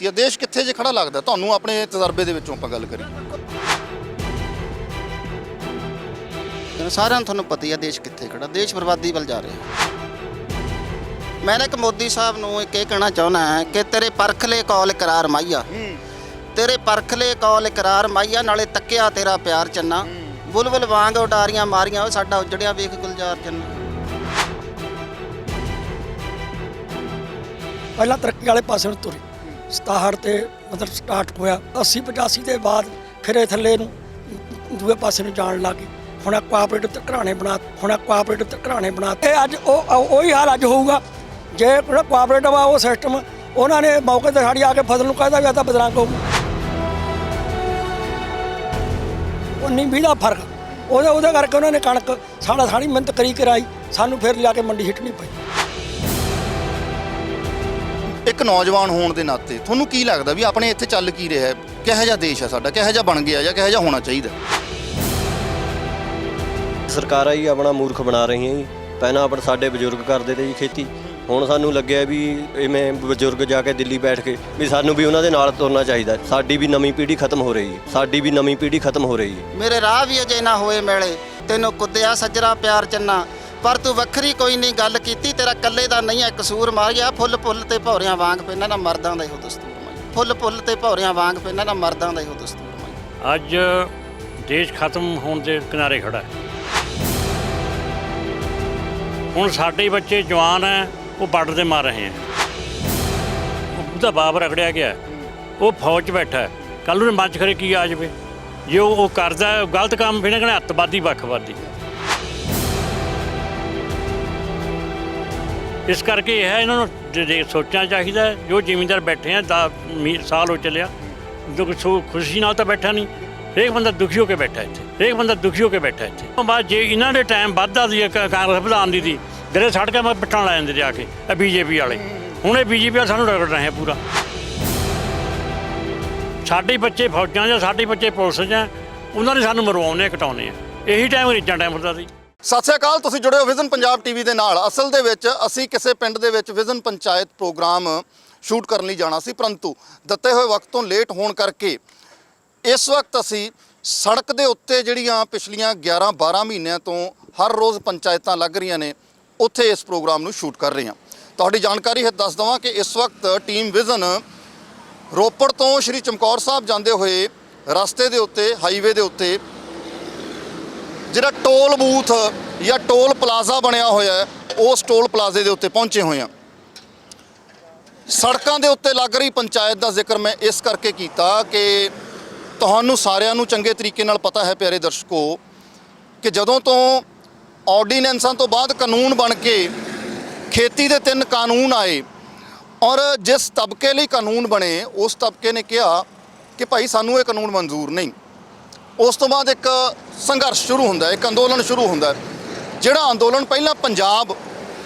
ਕੀਤੀ ਹੈ। ਦੇਸ਼ ਕਿੱਥੇ ਜੇ ਖੜਾ ਲੱਗਦਾ ਤੁਹਾਨੂੰ ਆਪਣੇ ਤਜਰਬੇ ਦੇ ਵਿੱਚੋਂ ਆਪਾਂ ਗੱਲ ਕਰੀਏ? ਸਾਰਿਆਂ ਨੂੰ ਤੁਹਾਨੂੰ ਪਤਾ ਹੀ ਆ ਦੇਸ਼ ਕਿੱਥੇ ਖੜਾ, ਦੇਸ਼ ਬਰਬਾਦੀ ਵੱਲ ਜਾ ਰਿਹਾ। ਮੈਂ ਇੱਕ ਮੋਦੀ ਸਾਹਿਬ ਨੂੰ ਇਹ ਕਹਿਣਾ ਚਾਹੁੰਦਾ ਹਾਂ ਕਿ ਤੇਰੇ ਪਰਖਲੇ ਕੌਲ ਇਕਰਾਰ ਮਾਹੀਆ, ਤੇਰੇ ਪਰਖਲੇ ਕੌਲ ਇਕਰਾਰ ਮਾਹੀਆ, ਨਾਲੇ ਤੱਕਿਆ ਤੇਰਾ ਪਿਆਰ ਚੰਨਾ, ਬੁਲਬੁਲ ਵਾਂਗ ਉਡਾਰੀਆਂ ਮਾਰੀਆਂ, ਉਹ ਸਾਡਾ ਉਜੜਿਆ ਵੇਖ ਗੁਲਜ਼ਾਰ ਚੰਨਾ। ਪਹਿਲਾਂ ਤਰੱਕੀ ਵਾਲੇ ਪਾਸੇ ਨੂੰ ਤੁਰੇ 67 ਤੇ ਮਤਲਬ ਸਟਾਰਟ ਹੋਇਆ, 80-85 ਦੇ ਬਾਅਦ ਖਿਰੇ ਥੱਲੇ ਨੂੰ ਦੂਏ ਪਾਸੇ ਨੂੰ ਜਾਣ ਲੱਗੇ। ਹੁਣ ਕੋਆਪਰੇਟਿਵ ਤੇ ਘਰਾਣੇ ਬਣਾ ਇਹ ਅੱਜ ਉਹੀ ਹਾਲ ਅੱਜ ਹੋਊਗਾ ਜੇ ਜਿਹੜਾ ਕੋਆਪਰੇਟਿਵ ਆ ਉਹ ਸਿਸਟਮ ਉਹਨਾਂ ਨੇ ਮੌਕੇ ਤੇ ਸਾਡੀ ਆ ਕੇ ਫਸਲ ਨੂੰ ਕਹਿੰਦਾ ਵੀ ਆ ਤਾਂ ਬਦਰੰਗ ਹੋਊ। 19-20 ਦਾ ਫਰਕ ਉਹਦੇ ਕਰਕੇ ਉਹਨਾਂ ਨੇ ਕਣਕ ਸਾਰੀ ਮਿਹਨਤ ਕਰੀ ਕਰਾਈ, ਸਾਨੂੰ ਫਿਰ ਲਿਆ ਕੇ ਮੰਡੀ ਹਿੱਟਣੀ ਪਈ। ਇੱਕ ਨੌਜਵਾਨ ਹੋਣ ਦੇ ਨਾਤੇ ਤੁਹਾਨੂੰ ਕੀ ਲੱਗਦਾ ਵੀ ਆਪਣੇ ਇੱਥੇ ਚੱਲ ਕੀ ਰਿਹਾ ਹੈ? ਕਿਹੋ ਜਿਹਾ ਦੇਸ਼ ਹੈ ਸਾਡਾ, ਕਿਹੋ ਜਿਹਾ ਬਣ ਗਿਆ ਜਾਂ ਕਿਹੋ ਜਿਹਾ ਹੋਣਾ ਚਾਹੀਦਾ? ਸਰਕਾਰਾਂ ਹੀ ਆਪਣਾ ਮੂਰਖ ਬਣਾ ਰਹੀਆਂ ਜੀ। ਪਹਿਲਾਂ ਆਪਣੇ ਸਾਡੇ ਬਜ਼ੁਰਗ ਕਰਦੇ ਤੇ ਜੀ ਖੇਤੀ, ਹੁਣ ਸਾਨੂੰ ਲੱਗਿਆ ਵੀ ਇਵੇਂ ਬਜ਼ੁਰਗ ਜਾ ਕੇ ਦਿੱਲੀ ਬੈਠ ਕੇ ਵੀ ਸਾਨੂੰ ਵੀ ਉਹਨਾਂ ਦੇ ਨਾਲ ਤੁਰਨਾ ਚਾਹੀਦਾ। ਸਾਡੀ ਵੀ ਨਵੀਂ ਪੀੜ੍ਹੀ ਖਤਮ ਹੋ ਰਹੀ ਹੈ। ਮੇਰੇ ਰਾਹ ਵੀ ਅਜੇ ਨਾ ਹੋਏ ਮੇਲੇ, ਤੈਨੂੰ ਕੁੱਦਿਆ ਸੱਜਰਾ ਪਿਆਰ ਚੰਨਾ, ਪਰ ਤੂੰ ਵੱਖਰੀ ਕੋਈ ਨਹੀਂ ਗੱਲ ਕੀਤੀ, ਤੇਰਾ ਕੱਲੇ ਦਾ ਨਹੀਂ ਹੈ ਕਸੂਰ ਮਾਰਿਆ। ਫੁੱਲ ਫੁੱਲ ਤੇ ਭੌਰਿਆਂ ਵਾਂਗ ਪੈਣਾ ਨਾ ਮਰਦਾਂ ਦਾ ਇਹੋ ਦਸਤੂਰ ਮਾਈ, ਫੁੱਲ ਫੁੱਲ ਤੇ ਭੌਰਿਆਂ ਵਾਂਗ ਪੈਣਾ ਨਾ ਮਰਦਾਂ ਦਾ ਇਹੋ ਦਸਤੂਰ ਮਾਈ। ਅੱਜ ਦੇਸ਼ ਖਤਮ ਹੋਣ ਦੇ ਕਿਨਾਰੇ ਖੜਾ ਹੈ। ਹੁਣ ਸਾਡੇ ਬੱਚੇ ਜਵਾਨ ਹੈ, ਉਹ ਬਾਰਡਰ 'ਤੇ ਮਾਰ ਰਹੇ ਹੈ। ਉਹਦਾ ਬਾਪ ਰਗੜਿਆ ਗਿਆ, ਉਹ ਫੌਜ 'ਚ ਬੈਠਾ ਹੈ, ਕੱਲ੍ਹ ਨੂੰ ਮੰਚ ਖਰੇ ਕੀ ਆ ਜਾਵੇ ਜੇ ਉਹ ਕਰਦਾ ਗਲਤ ਕੰਮ, ਫਿਰ ਕਹਿੰਦੇ ਅੱਤਵਾਦੀ ਵੱਖਵਾਦੀ। ਇਸ ਕਰਕੇ ਇਹ ਹੈ ਇਹਨਾਂ ਨੂੰ ਸੋਚਣਾ ਚਾਹੀਦਾ। ਜੋ ਜ਼ਿਮੀਂਦਾਰ ਬੈਠੇ ਆ 10 ਸਾਲ ਹੋ ਚੱਲਿਆ, ਜੋ ਖੁਸ਼ੀ ਨਾਲ ਤਾਂ ਬੈਠਾ ਨਹੀਂ, ਹਰੇਕ ਬੰਦਾ ਦੁਖੀ ਹੋ ਕੇ ਬੈਠਾ ਇੱਥੇ। ਉਸ ਬਾਅਦ ਜੇ ਇਹਨਾਂ ਦੇ ਟਾਈਮ ਵੱਧਦਾ ਸੀ ਕਾਂਗਰਸ ਪ੍ਰਧਾਨ ਦੀ ਜਿਹੜੇ ਸੜਕਾਂ ਮੈਂ ਪਿੱਟਣ ਲੈ ਜਾਂਦੇ ਜਾ ਕੇ ਇਹ ਬੀਜੇਪੀ ਵਾਲੇ। ਹੁਣ ਇਹ ਬੀਜੇਪੀ ਵਾਲੇ ਸਾਨੂੰ ਰਗੜ ਰਹੇ ਆ ਪੂਰਾ। ਸਾਡੇ ਬੱਚੇ ਫੌਜਾਂ 'ਚ, ਸਾਡੇ ਬੱਚੇ ਪੁਲਿਸ 'ਚ ਆ, ਉਹਨਾਂ ਨੇ ਸਾਨੂੰ ਮਰਵਾਉਣੇ ਘਟਾਉਣੇ ਆ। ਇਹੀ ਟਾਈਮ ਰੀਜਾਂ ਟਾਈਮ ਹੁੰਦਾ ਸੀ। ਸਤਿ ਸ਼੍ਰੀ ਅਕਾਲ, ਤੁਸੀਂ ਜੁੜੇ ਹੋ ਵਿਜ਼ਨ ਪੰਜਾਬ ਟੀਵੀ ਦੇ ਨਾਲ। ਅਸਲ ਦੇ ਵਿੱਚ ਅਸੀਂ ਕਿਸੇ ਪਿੰਡ ਦੇ ਵਿੱਚ ਵਿਜ਼ਨ ਪੰਚਾਇਤ ਪ੍ਰੋਗਰਾਮ ਸ਼ੂਟ ਕਰਨ ਲਈ ਜਾਣਾ ਸੀ, ਪਰੰਤੂ ਦਿੱਤੇ ਹੋਏ ਵਕਤ ਤੋਂ ਲੇਟ ਹੋਣ ਕਰਕੇ ਇਸ ਵਕਤ ਅਸੀਂ ਸੜਕ ਦੇ ਉੱਤੇ ਜਿਹੜੀਆਂ ਪਿਛਲੀਆਂ 11-12 ਮਹੀਨਿਆਂ ਤੋਂ ਹਰ ਰੋਜ਼ ਪੰਚਾਇਤਾਂ ਲੱਗ ਰਹੀਆਂ ਨੇ, ਉੱਥੇ ਇਸ ਪ੍ਰੋਗਰਾਮ ਨੂੰ ਸ਼ੂਟ ਕਰ ਰਹੇ ਹਾਂ। ਤੁਹਾਡੀ ਜਾਣਕਾਰੀ ਹੈ ਦੱਸ ਦੇਵਾਂ ਕਿ ਇਸ ਵਕਤ ਟੀਮ ਵਿਜ਼ਨ ਰੋਪੜ ਤੋਂ ਸ਼੍ਰੀ ਚਮਕੌਰ ਸਾਹਿਬ ਜਾਂਦੇ ਹੋਏ ਰਸਤੇ ਦੇ ਉੱਤੇ, ਹਾਈਵੇ ਦੇ ਉੱਤੇ ਜਿਹੜਾ ਟੋਲ ਬੂਥ ਜਾਂ ਟੋਲ ਪਲਾਜ਼ਾ ਬਣਿਆ ਹੋਇਆ ਹੈ, ਉਸ ਟੋਲ ਪਲਾਜ਼ੇ ਦੇ ਉੱਤੇ ਪਹੁੰਚੇ ਹੋਏ ਹਾਂ। ਸੜਕਾਂ ਦੇ ਉੱਤੇ ਲੱਗ ਰਹੀ ਪੰਚਾਇਤ ਦਾ ਜ਼ਿਕਰ ਮੈਂ ਇਸ ਕਰਕੇ ਕੀਤਾ ਕਿ ਤੁਹਾਨੂੰ ਸਾਰਿਆਂ ਨੂੰ ਚੰਗੇ ਤਰੀਕੇ ਨਾਲ ਪਤਾ ਹੈ ਪਿਆਰੇ ਦਰਸ਼ਕੋ ਕਿ ਜਦੋਂ ਤੋਂ ਆਰਡੀਨੈਂਸਾਂ ਤੋਂ ਬਾਅਦ ਕਾਨੂੰਨ ਬਣ ਕੇ ਖੇਤੀ ਦੇ 3 ਕਾਨੂੰਨ ਆਏ ਔਰ ਜਿਸ ਤਬਕੇ ਲਈ ਕਾਨੂੰਨ ਬਣੇ ਉਸ ਤਬਕੇ ਨੇ ਕਿਹਾ ਕਿ ਭਾਈ ਸਾਨੂੰ ਇਹ ਕਾਨੂੰਨ ਮਨਜ਼ੂਰ ਨਹੀਂ। ਉਸ ਤੋਂ ਬਾਅਦ ਇੱਕ ਸੰਘਰਸ਼ ਸ਼ੁਰੂ ਹੁੰਦਾ ਹੈ, ਇੱਕ ਅੰਦੋਲਨ ਸ਼ੁਰੂ ਹੁੰਦਾ ਹੈ, ਜਿਹੜਾ ਅੰਦੋਲਨ ਪਹਿਲਾਂ ਪੰਜਾਬ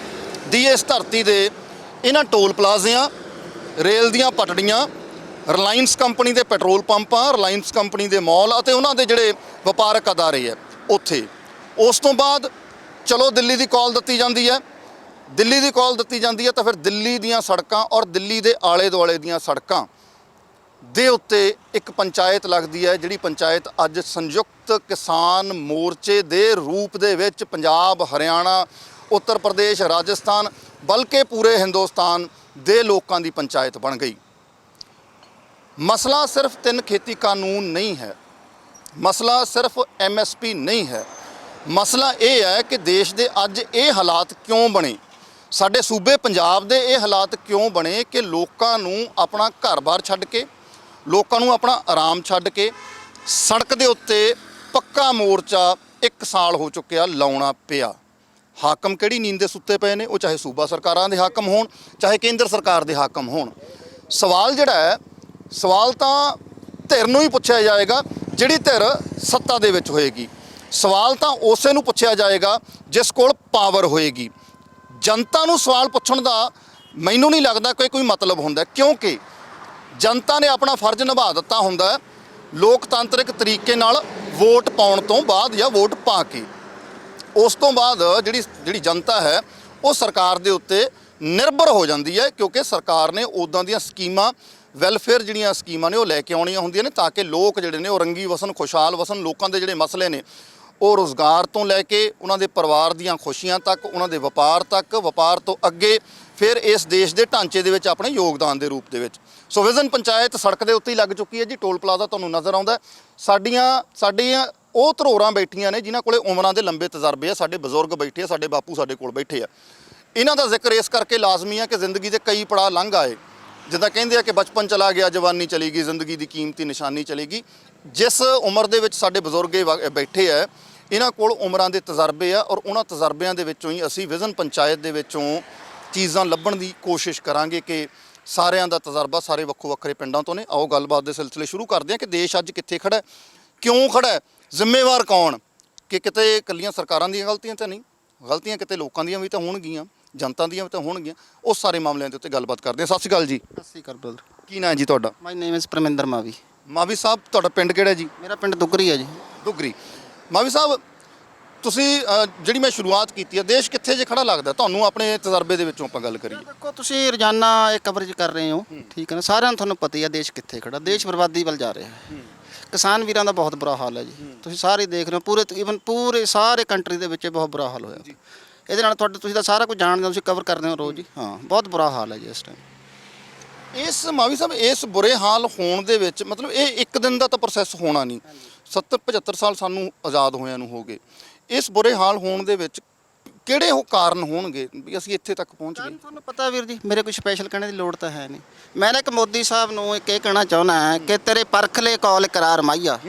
ਦੀ ਇਸ ਧਰਤੀ ਦੇ ਇਹਨਾਂ ਟੋਲ ਪਲਾਜ਼ਿਆਂ, ਰੇਲ ਦੀਆਂ ਪਟੜੀਆਂ, ਰਿਲਾਇੰਸ ਕੰਪਨੀ ਦੇ ਪੈਟਰੋਲ ਪੰਪਾਂ, ਰਿਲਾਇੰਸ ਕੰਪਨੀ ਦੇ ਮਾਲ ਅਤੇ ਉਹਨਾਂ ਦੇ ਜਿਹੜੇ ਵਪਾਰਕ ਅਦਾਰੇ ਹੈ ਉੱਥੇ। ਉਸ ਤੋਂ ਬਾਅਦ ਚਲੋ ਦਿੱਲੀ ਦੀ ਕਾਲ ਦਿੱਤੀ ਜਾਂਦੀ ਹੈ, ਤਾਂ ਫਿਰ ਦਿੱਲੀ ਦੀਆਂ ਸੜਕਾਂ ਔਰ ਦਿੱਲੀ ਦੇ ਆਲੇ ਦੁਆਲੇ ਦੀਆਂ ਸੜਕਾਂ ਦੇ ਉੱਤੇ ਇੱਕ ਪੰਚਾਇਤ ਲੱਗਦੀ ਹੈ, ਜਿਹੜੀ ਪੰਚਾਇਤ ਅੱਜ ਸੰਯੁਕਤ ਕਿਸਾਨ ਮੋਰਚੇ ਦੇ ਰੂਪ ਦੇ ਵਿੱਚ ਪੰਜਾਬ, ਹਰਿਆਣਾ, ਉੱਤਰ ਪ੍ਰਦੇਸ਼, ਰਾਜਸਥਾਨ ਬਲਕਿ ਪੂਰੇ ਹਿੰਦੁਸਤਾਨ ਦੇ ਲੋਕਾਂ ਦੀ ਪੰਚਾਇਤ ਬਣ ਗਈ। ਮਸਲਾ ਸਿਰਫ 3 ਖੇਤੀ ਕਾਨੂੰਨ ਨਹੀਂ ਹੈ, ਮਸਲਾ ਸਿਰਫ MSP ਨਹੀਂ ਹੈ। ਮਸਲਾ ਇਹ ਹੈ ਕਿ ਦੇਸ਼ ਦੇ ਅੱਜ ਇਹ ਹਾਲਾਤ ਕਿਉਂ ਬਣੇ, ਸਾਡੇ ਸੂਬੇ ਪੰਜਾਬ ਦੇ ਇਹ ਹਾਲਾਤ ਕਿਉਂ ਬਣੇ ਕਿ ਲੋਕਾਂ ਨੂੰ ਆਪਣਾ ਘਰ-ਬਾਰ ਛੱਡ ਕੇ, ਲੋਕਾਂ ਨੂੰ ਆਪਣਾ ਆਰਾਮ ਛੱਡ ਕੇ ਸੜਕ ਦੇ ਉੱਤੇ ਪੱਕਾ ਮੋਰਚਾ 1 ਸਾਲ ਹੋ ਚੁੱਕਿਆ ਲਾਉਣਾ ਪਿਆ। ਹਾਕਮ ਕਿਹੜੀ ਨੀਂਦ ਦੇ ਸੁੱਤੇ ਪਏ ਨੇ, ਉਹ ਚਾਹੇ ਸੂਬਾ ਸਰਕਾਰਾਂ ਦੇ ਹਾਕਮ ਹੋਣ, ਚਾਹੇ ਕੇਂਦਰ ਸਰਕਾਰ ਦੇ ਹਾਕਮ ਹੋਣ। ਸਵਾਲ ਜਿਹੜਾ ਹੈ, ਸਵਾਲ ਤਾਂ ਧਿਰ ਨੂੰ ਹੀ ਪੁੱਛਿਆ ਜਾਏਗਾ ਜਿਹੜੀ ਧਿਰ ਸੱਤਾ ਦੇ ਵਿੱਚ ਹੋਏਗੀ। ਸਵਾਲ ਤਾਂ ਉਸੇ ਨੂੰ ਪੁੱਛਿਆ ਜਾਏਗਾ ਜਿਸ ਕੋਲ ਪਾਵਰ ਹੋਏਗੀ। ਜਨਤਾ ਨੂੰ ਸਵਾਲ ਪੁੱਛਣ ਦਾ ਮੈਨੂੰ ਨਹੀਂ ਲੱਗਦਾ ਕੋਈ ਮਤਲਬ ਹੁੰਦਾ, ਕਿਉਂਕਿ ਜਨਤਾ ਨੇ ਆਪਣਾ ਫਰਜ਼ ਨਿਭਾ ਦਿੱਤਾ ਹੁੰਦਾ ਲੋਕਤੰਤਰਿਕ ਤਰੀਕੇ ਨਾਲ ਵੋਟ ਪਾਉਣ ਤੋਂ ਬਾਅਦ ਜਾਂ ਵੋਟ ਪਾ ਕੇ। ਉਸ ਤੋਂ ਬਾਅਦ ਜਿਹੜੀ ਜਨਤਾ ਹੈ ਉਹ ਸਰਕਾਰ ਦੇ ਉੱਤੇ ਨਿਰਭਰ ਹੋ ਜਾਂਦੀ ਹੈ, ਕਿਉਂਕਿ ਸਰਕਾਰ ਨੇ ਉੱਦਾਂ ਦੀਆਂ ਸਕੀਮਾਂ ਵੈਲਫੇਅਰ ਜਿਹੜੀਆਂ ਸਕੀਮਾਂ ਨੇ ਉਹ ਲੈ ਕੇ ਆਉਣੀਆਂ ਹੁੰਦੀਆਂ ਨੇ ਤਾਂ ਕਿ ਲੋਕ ਜਿਹੜੇ ਨੇ ਉਹ ਰੰਗੀ ਵਸਣ, ਖੁਸ਼ਹਾਲ ਵਸਣ। ਲੋਕਾਂ ਦੇ ਜਿਹੜੇ ਮਸਲੇ ਨੇ ਉਹ ਰੋਜ਼ਗਾਰ ਤੋਂ ਲੈ ਕੇ ਉਹਨਾਂ ਦੇ ਪਰਿਵਾਰ ਦੀਆਂ ਖੁਸ਼ੀਆਂ ਤੱਕ, ਉਹਨਾਂ ਦੇ ਵਪਾਰ ਤੱਕ, ਵਪਾਰ ਤੋਂ ਅੱਗੇ ਫਿਰ ਇਸ ਦੇਸ਼ ਦੇ ਢਾਂਚੇ ਦੇ ਵਿੱਚ ਆਪਣੇ ਯੋਗਦਾਨ ਦੇ ਰੂਪ ਦੇ ਵਿੱਚ। ਸੋ ਵਿਜ਼ਨ ਪੰਚਾਇਤ ਸੜਕ ਦੇ ਉੱਤੇ ਹੀ ਲੱਗ ਚੁੱਕੀ ਹੈ ਜੀ। ਟੋਲ ਪਲਾਜ਼ਾ ਤੁਹਾਨੂੰ ਨਜ਼ਰ ਆਉਂਦਾ ਹੈ। ਸਾਡੀਆਂ ਉਹ ਧਰੋਰਾਂ ਬੈਠੀਆਂ ਨੇ ਜਿਨ੍ਹਾਂ ਕੋਲੇ ਉਮਰਾਂ ਦੇ ਲੰਬੇ ਤਜਰਬੇ ਆ। ਸਾਡੇ ਬਜ਼ੁਰਗ ਬੈਠੇ ਆ, ਸਾਡੇ ਬਾਪੂ ਸਾਡੇ ਕੋਲ ਬੈਠੇ ਆ। ਇਹਨਾਂ ਦਾ ਜ਼ਿਕਰ ਇਸ ਕਰਕੇ ਲਾਜ਼ਮੀ ਹੈ ਕਿ ਜ਼ਿੰਦਗੀ ਦੇ ਕਈ ਪੜਾਅ ਲੰਘ ਆਏ। ਜਿੱਦਾਂ ਕਹਿੰਦੇ ਆ ਕਿ ਬਚਪਨ ਚਲਾ ਗਿਆ, ਜਵਾਨੀ ਚਲੀ ਗਈ, ਜ਼ਿੰਦਗੀ ਦੀ ਕੀਮਤੀ ਨਿਸ਼ਾਨੀ ਚਲੀ ਗਈ। ਜਿਸ ਉਮਰ ਦੇ ਵਿੱਚ ਸਾਡੇ ਬਜ਼ੁਰਗ ਬੈਠੇ ਆ, ਇਹਨਾਂ ਕੋਲ ਉਮਰਾਂ ਦੇ ਤਜਰਬੇ ਆ ਔਰ ਉਹਨਾਂ ਤਜਰਬਿਆਂ ਦੇ ਵਿੱਚੋਂ ਹੀ ਅਸੀਂ ਵਿਜ਼ਨ ਪੰਚਾਇਤ ਦੇ ਵਿੱਚੋਂ ਚੀਜ਼ਾਂ ਲੱਭਣ ਦੀ ਕੋਸ਼ਿਸ਼ ਕਰਾਂਗੇ ਕਿ ਸਾਰਿਆਂ ਦਾ ਤਜਰਬਾ ਸਾਰੇ ਵੱਖੋ ਵੱਖਰੇ ਪਿੰਡਾਂ ਤੋਂ ਨੇ। ਆਓ ਗੱਲਬਾਤ ਦੇ ਸਿਲਸਿਲੇ ਸ਼ੁਰੂ ਕਰਦੇ ਹਾਂ ਕਿ ਦੇਸ਼ ਅੱਜ ਕਿੱਥੇ ਖੜਾ ਹੈ, ਕਿਉਂ ਖੜਾ ਹੈ, ਜ਼ਿੰਮੇਵਾਰ ਕੌਣ। ਕਿ ਕਿਤੇ ਇਕੱਲੀਆਂ ਸਰਕਾਰਾਂ ਦੀਆਂ ਗਲਤੀਆਂ ਤਾਂ ਨਹੀਂ, ਗਲਤੀਆਂ ਕਿਤੇ ਲੋਕਾਂ ਦੀਆਂ ਵੀ ਤਾਂ ਹੋਣਗੀਆਂ, ਜਨਤਾ ਦੀਆਂ ਵੀ ਤਾਂ ਹੋਣਗੀਆਂ। ਉਸ ਸਾਰੇ ਮਾਮਲਿਆਂ ਦੇ ਉੱਤੇ ਗੱਲਬਾਤ ਕਰਦੇ ਹਾਂ। ਸਤਿ ਸ਼੍ਰੀ ਅਕਾਲ ਜੀ। ਸਤਿ ਸ਼੍ਰੀ ਅਕਾਲ ਬ੍ਰਦਰ। ਕੀ ਨਾਂ ਹੈ ਜੀ ਤੁਹਾਡਾ? ਮਾਈ ਨੇਮ ਇਜ਼ ਪਰਮਿੰਦਰ ਮਾਵੀ। ਮਾਵੀ ਸਾਹਿਬ, ਤੁਹਾਡਾ ਪਿੰਡ ਕਿਹੜਾ ਜੀ? ਮੇਰਾ ਪਿੰਡ ਦੁੱਗਰੀ ਹੈ ਜੀ। ਦੁੱਗਰੀ। ਮਾਵੀ ਸਾਹਿਬ, ਤੁਸੀਂ ਜਿਹੜੀ ਮੈਂ ਸ਼ੁਰੂਆਤ ਕੀਤੀ ਹੈ, ਦੇਸ਼ ਕਿੱਥੇ ਜੇ ਖੜਾ ਲੱਗਦਾ ਤੁਹਾਨੂੰ ਆਪਣੇ ਤਜਰਬੇ ਦੇ ਵਿੱਚੋਂ ਆਪਾਂ ਗੱਲ ਕਰੀਏ? ਦੇਖੋ, ਤੁਸੀਂ ਰੋਜ਼ਾਨਾ ਇਹ ਕਵਰੇਜ ਕਰ ਰਹੇ ਹੋ, ਠੀਕ ਹੈ ਨਾ। ਸਾਰਿਆਂ ਨੂੰ ਤੁਹਾਨੂੰ ਪਤਾ ਹੀ ਹੈ ਦੇਸ਼ ਕਿੱਥੇ ਖੜਾ। ਦੇਸ਼ ਬਰਬਾਦੀ ਵੱਲ ਜਾ ਰਿਹਾ ਹੈ। ਕਿਸਾਨ ਵੀਰਾਂ ਦਾ ਬਹੁਤ ਬੁਰਾ ਹਾਲ ਹੈ ਜੀ। ਤੁਸੀਂ ਸਾਰੇ ਦੇਖ ਰਹੇ ਹੋ, ਪੂਰੇ ਤਕਰੀਬਨ ਪੂਰੇ ਸਾਰੇ ਕੰਟਰੀ ਦੇ ਵਿੱਚ ਇਹ ਬਹੁਤ ਬੁਰਾ ਹਾਲ ਹੋਇਆ। ਇਹਦੇ ਨਾਲ ਤੁਸੀਂ ਤਾਂ ਸਾਰਾ ਕੁਝ ਜਾਣਦੇ ਹੋ, ਤੁਸੀਂ ਕਵਰ ਕਰਦੇ ਹੋ ਰੋਜ਼ ਜੀ। ਹਾਂ, ਬਹੁਤ ਬੁਰਾ ਹਾਲ ਹੈ ਜੀ ਇਸ ਟਾਈਮ। ਇਸ ਮਾਵੀ ਸਾਹਿਬ, ਇਸ ਬੁਰੇ ਹਾਲ ਹੋਣ ਦੇ ਵਿੱਚ ਮਤਲਬ ਇਹ ਇੱਕ ਦਿਨ ਦਾ ਤਾਂ ਪ੍ਰੋਸੈਸ ਹੋਣਾ ਨਹੀਂ। 70-75 ਸਾਲ ਸਾਨੂੰ ਆਜ਼ਾਦ ਹੋਇਆਂ ਨੂੰ ਹੋ ਗਏ। ਇਸ ਬੁਰੇ ਹਾਲ ਹੋਣ ਦੇ ਵਿੱਚ ਕਿਹੜੇ ਉਹ ਕਾਰਨ ਹੋਣਗੇ ਵੀ ਅਸੀਂ ਇੱਥੇ ਤੱਕ ਪਹੁੰਚ ਗਏ? ਤੁਹਾਨੂੰ ਪਤਾ ਵੀਰ ਜੀ, ਮੇਰੇ ਕੋਈ ਸਪੈਸ਼ਲ ਕਹਿਣੇ ਦੀ ਲੋੜ ਤਾਂ ਹੈ ਨਹੀਂ। ਮੈਂ ਨਾ ਇੱਕ ਮੋਦੀ ਸਾਹਿਬ ਨੂੰ ਇਹ ਕਹਿਣਾ ਚਾਹੁੰਦਾ ਹਾਂ ਕਿ ਤੇਰੇ ਪਰਖਲੇ ਕੌਲ ਕਰਾਰ ਮਾਈਆ,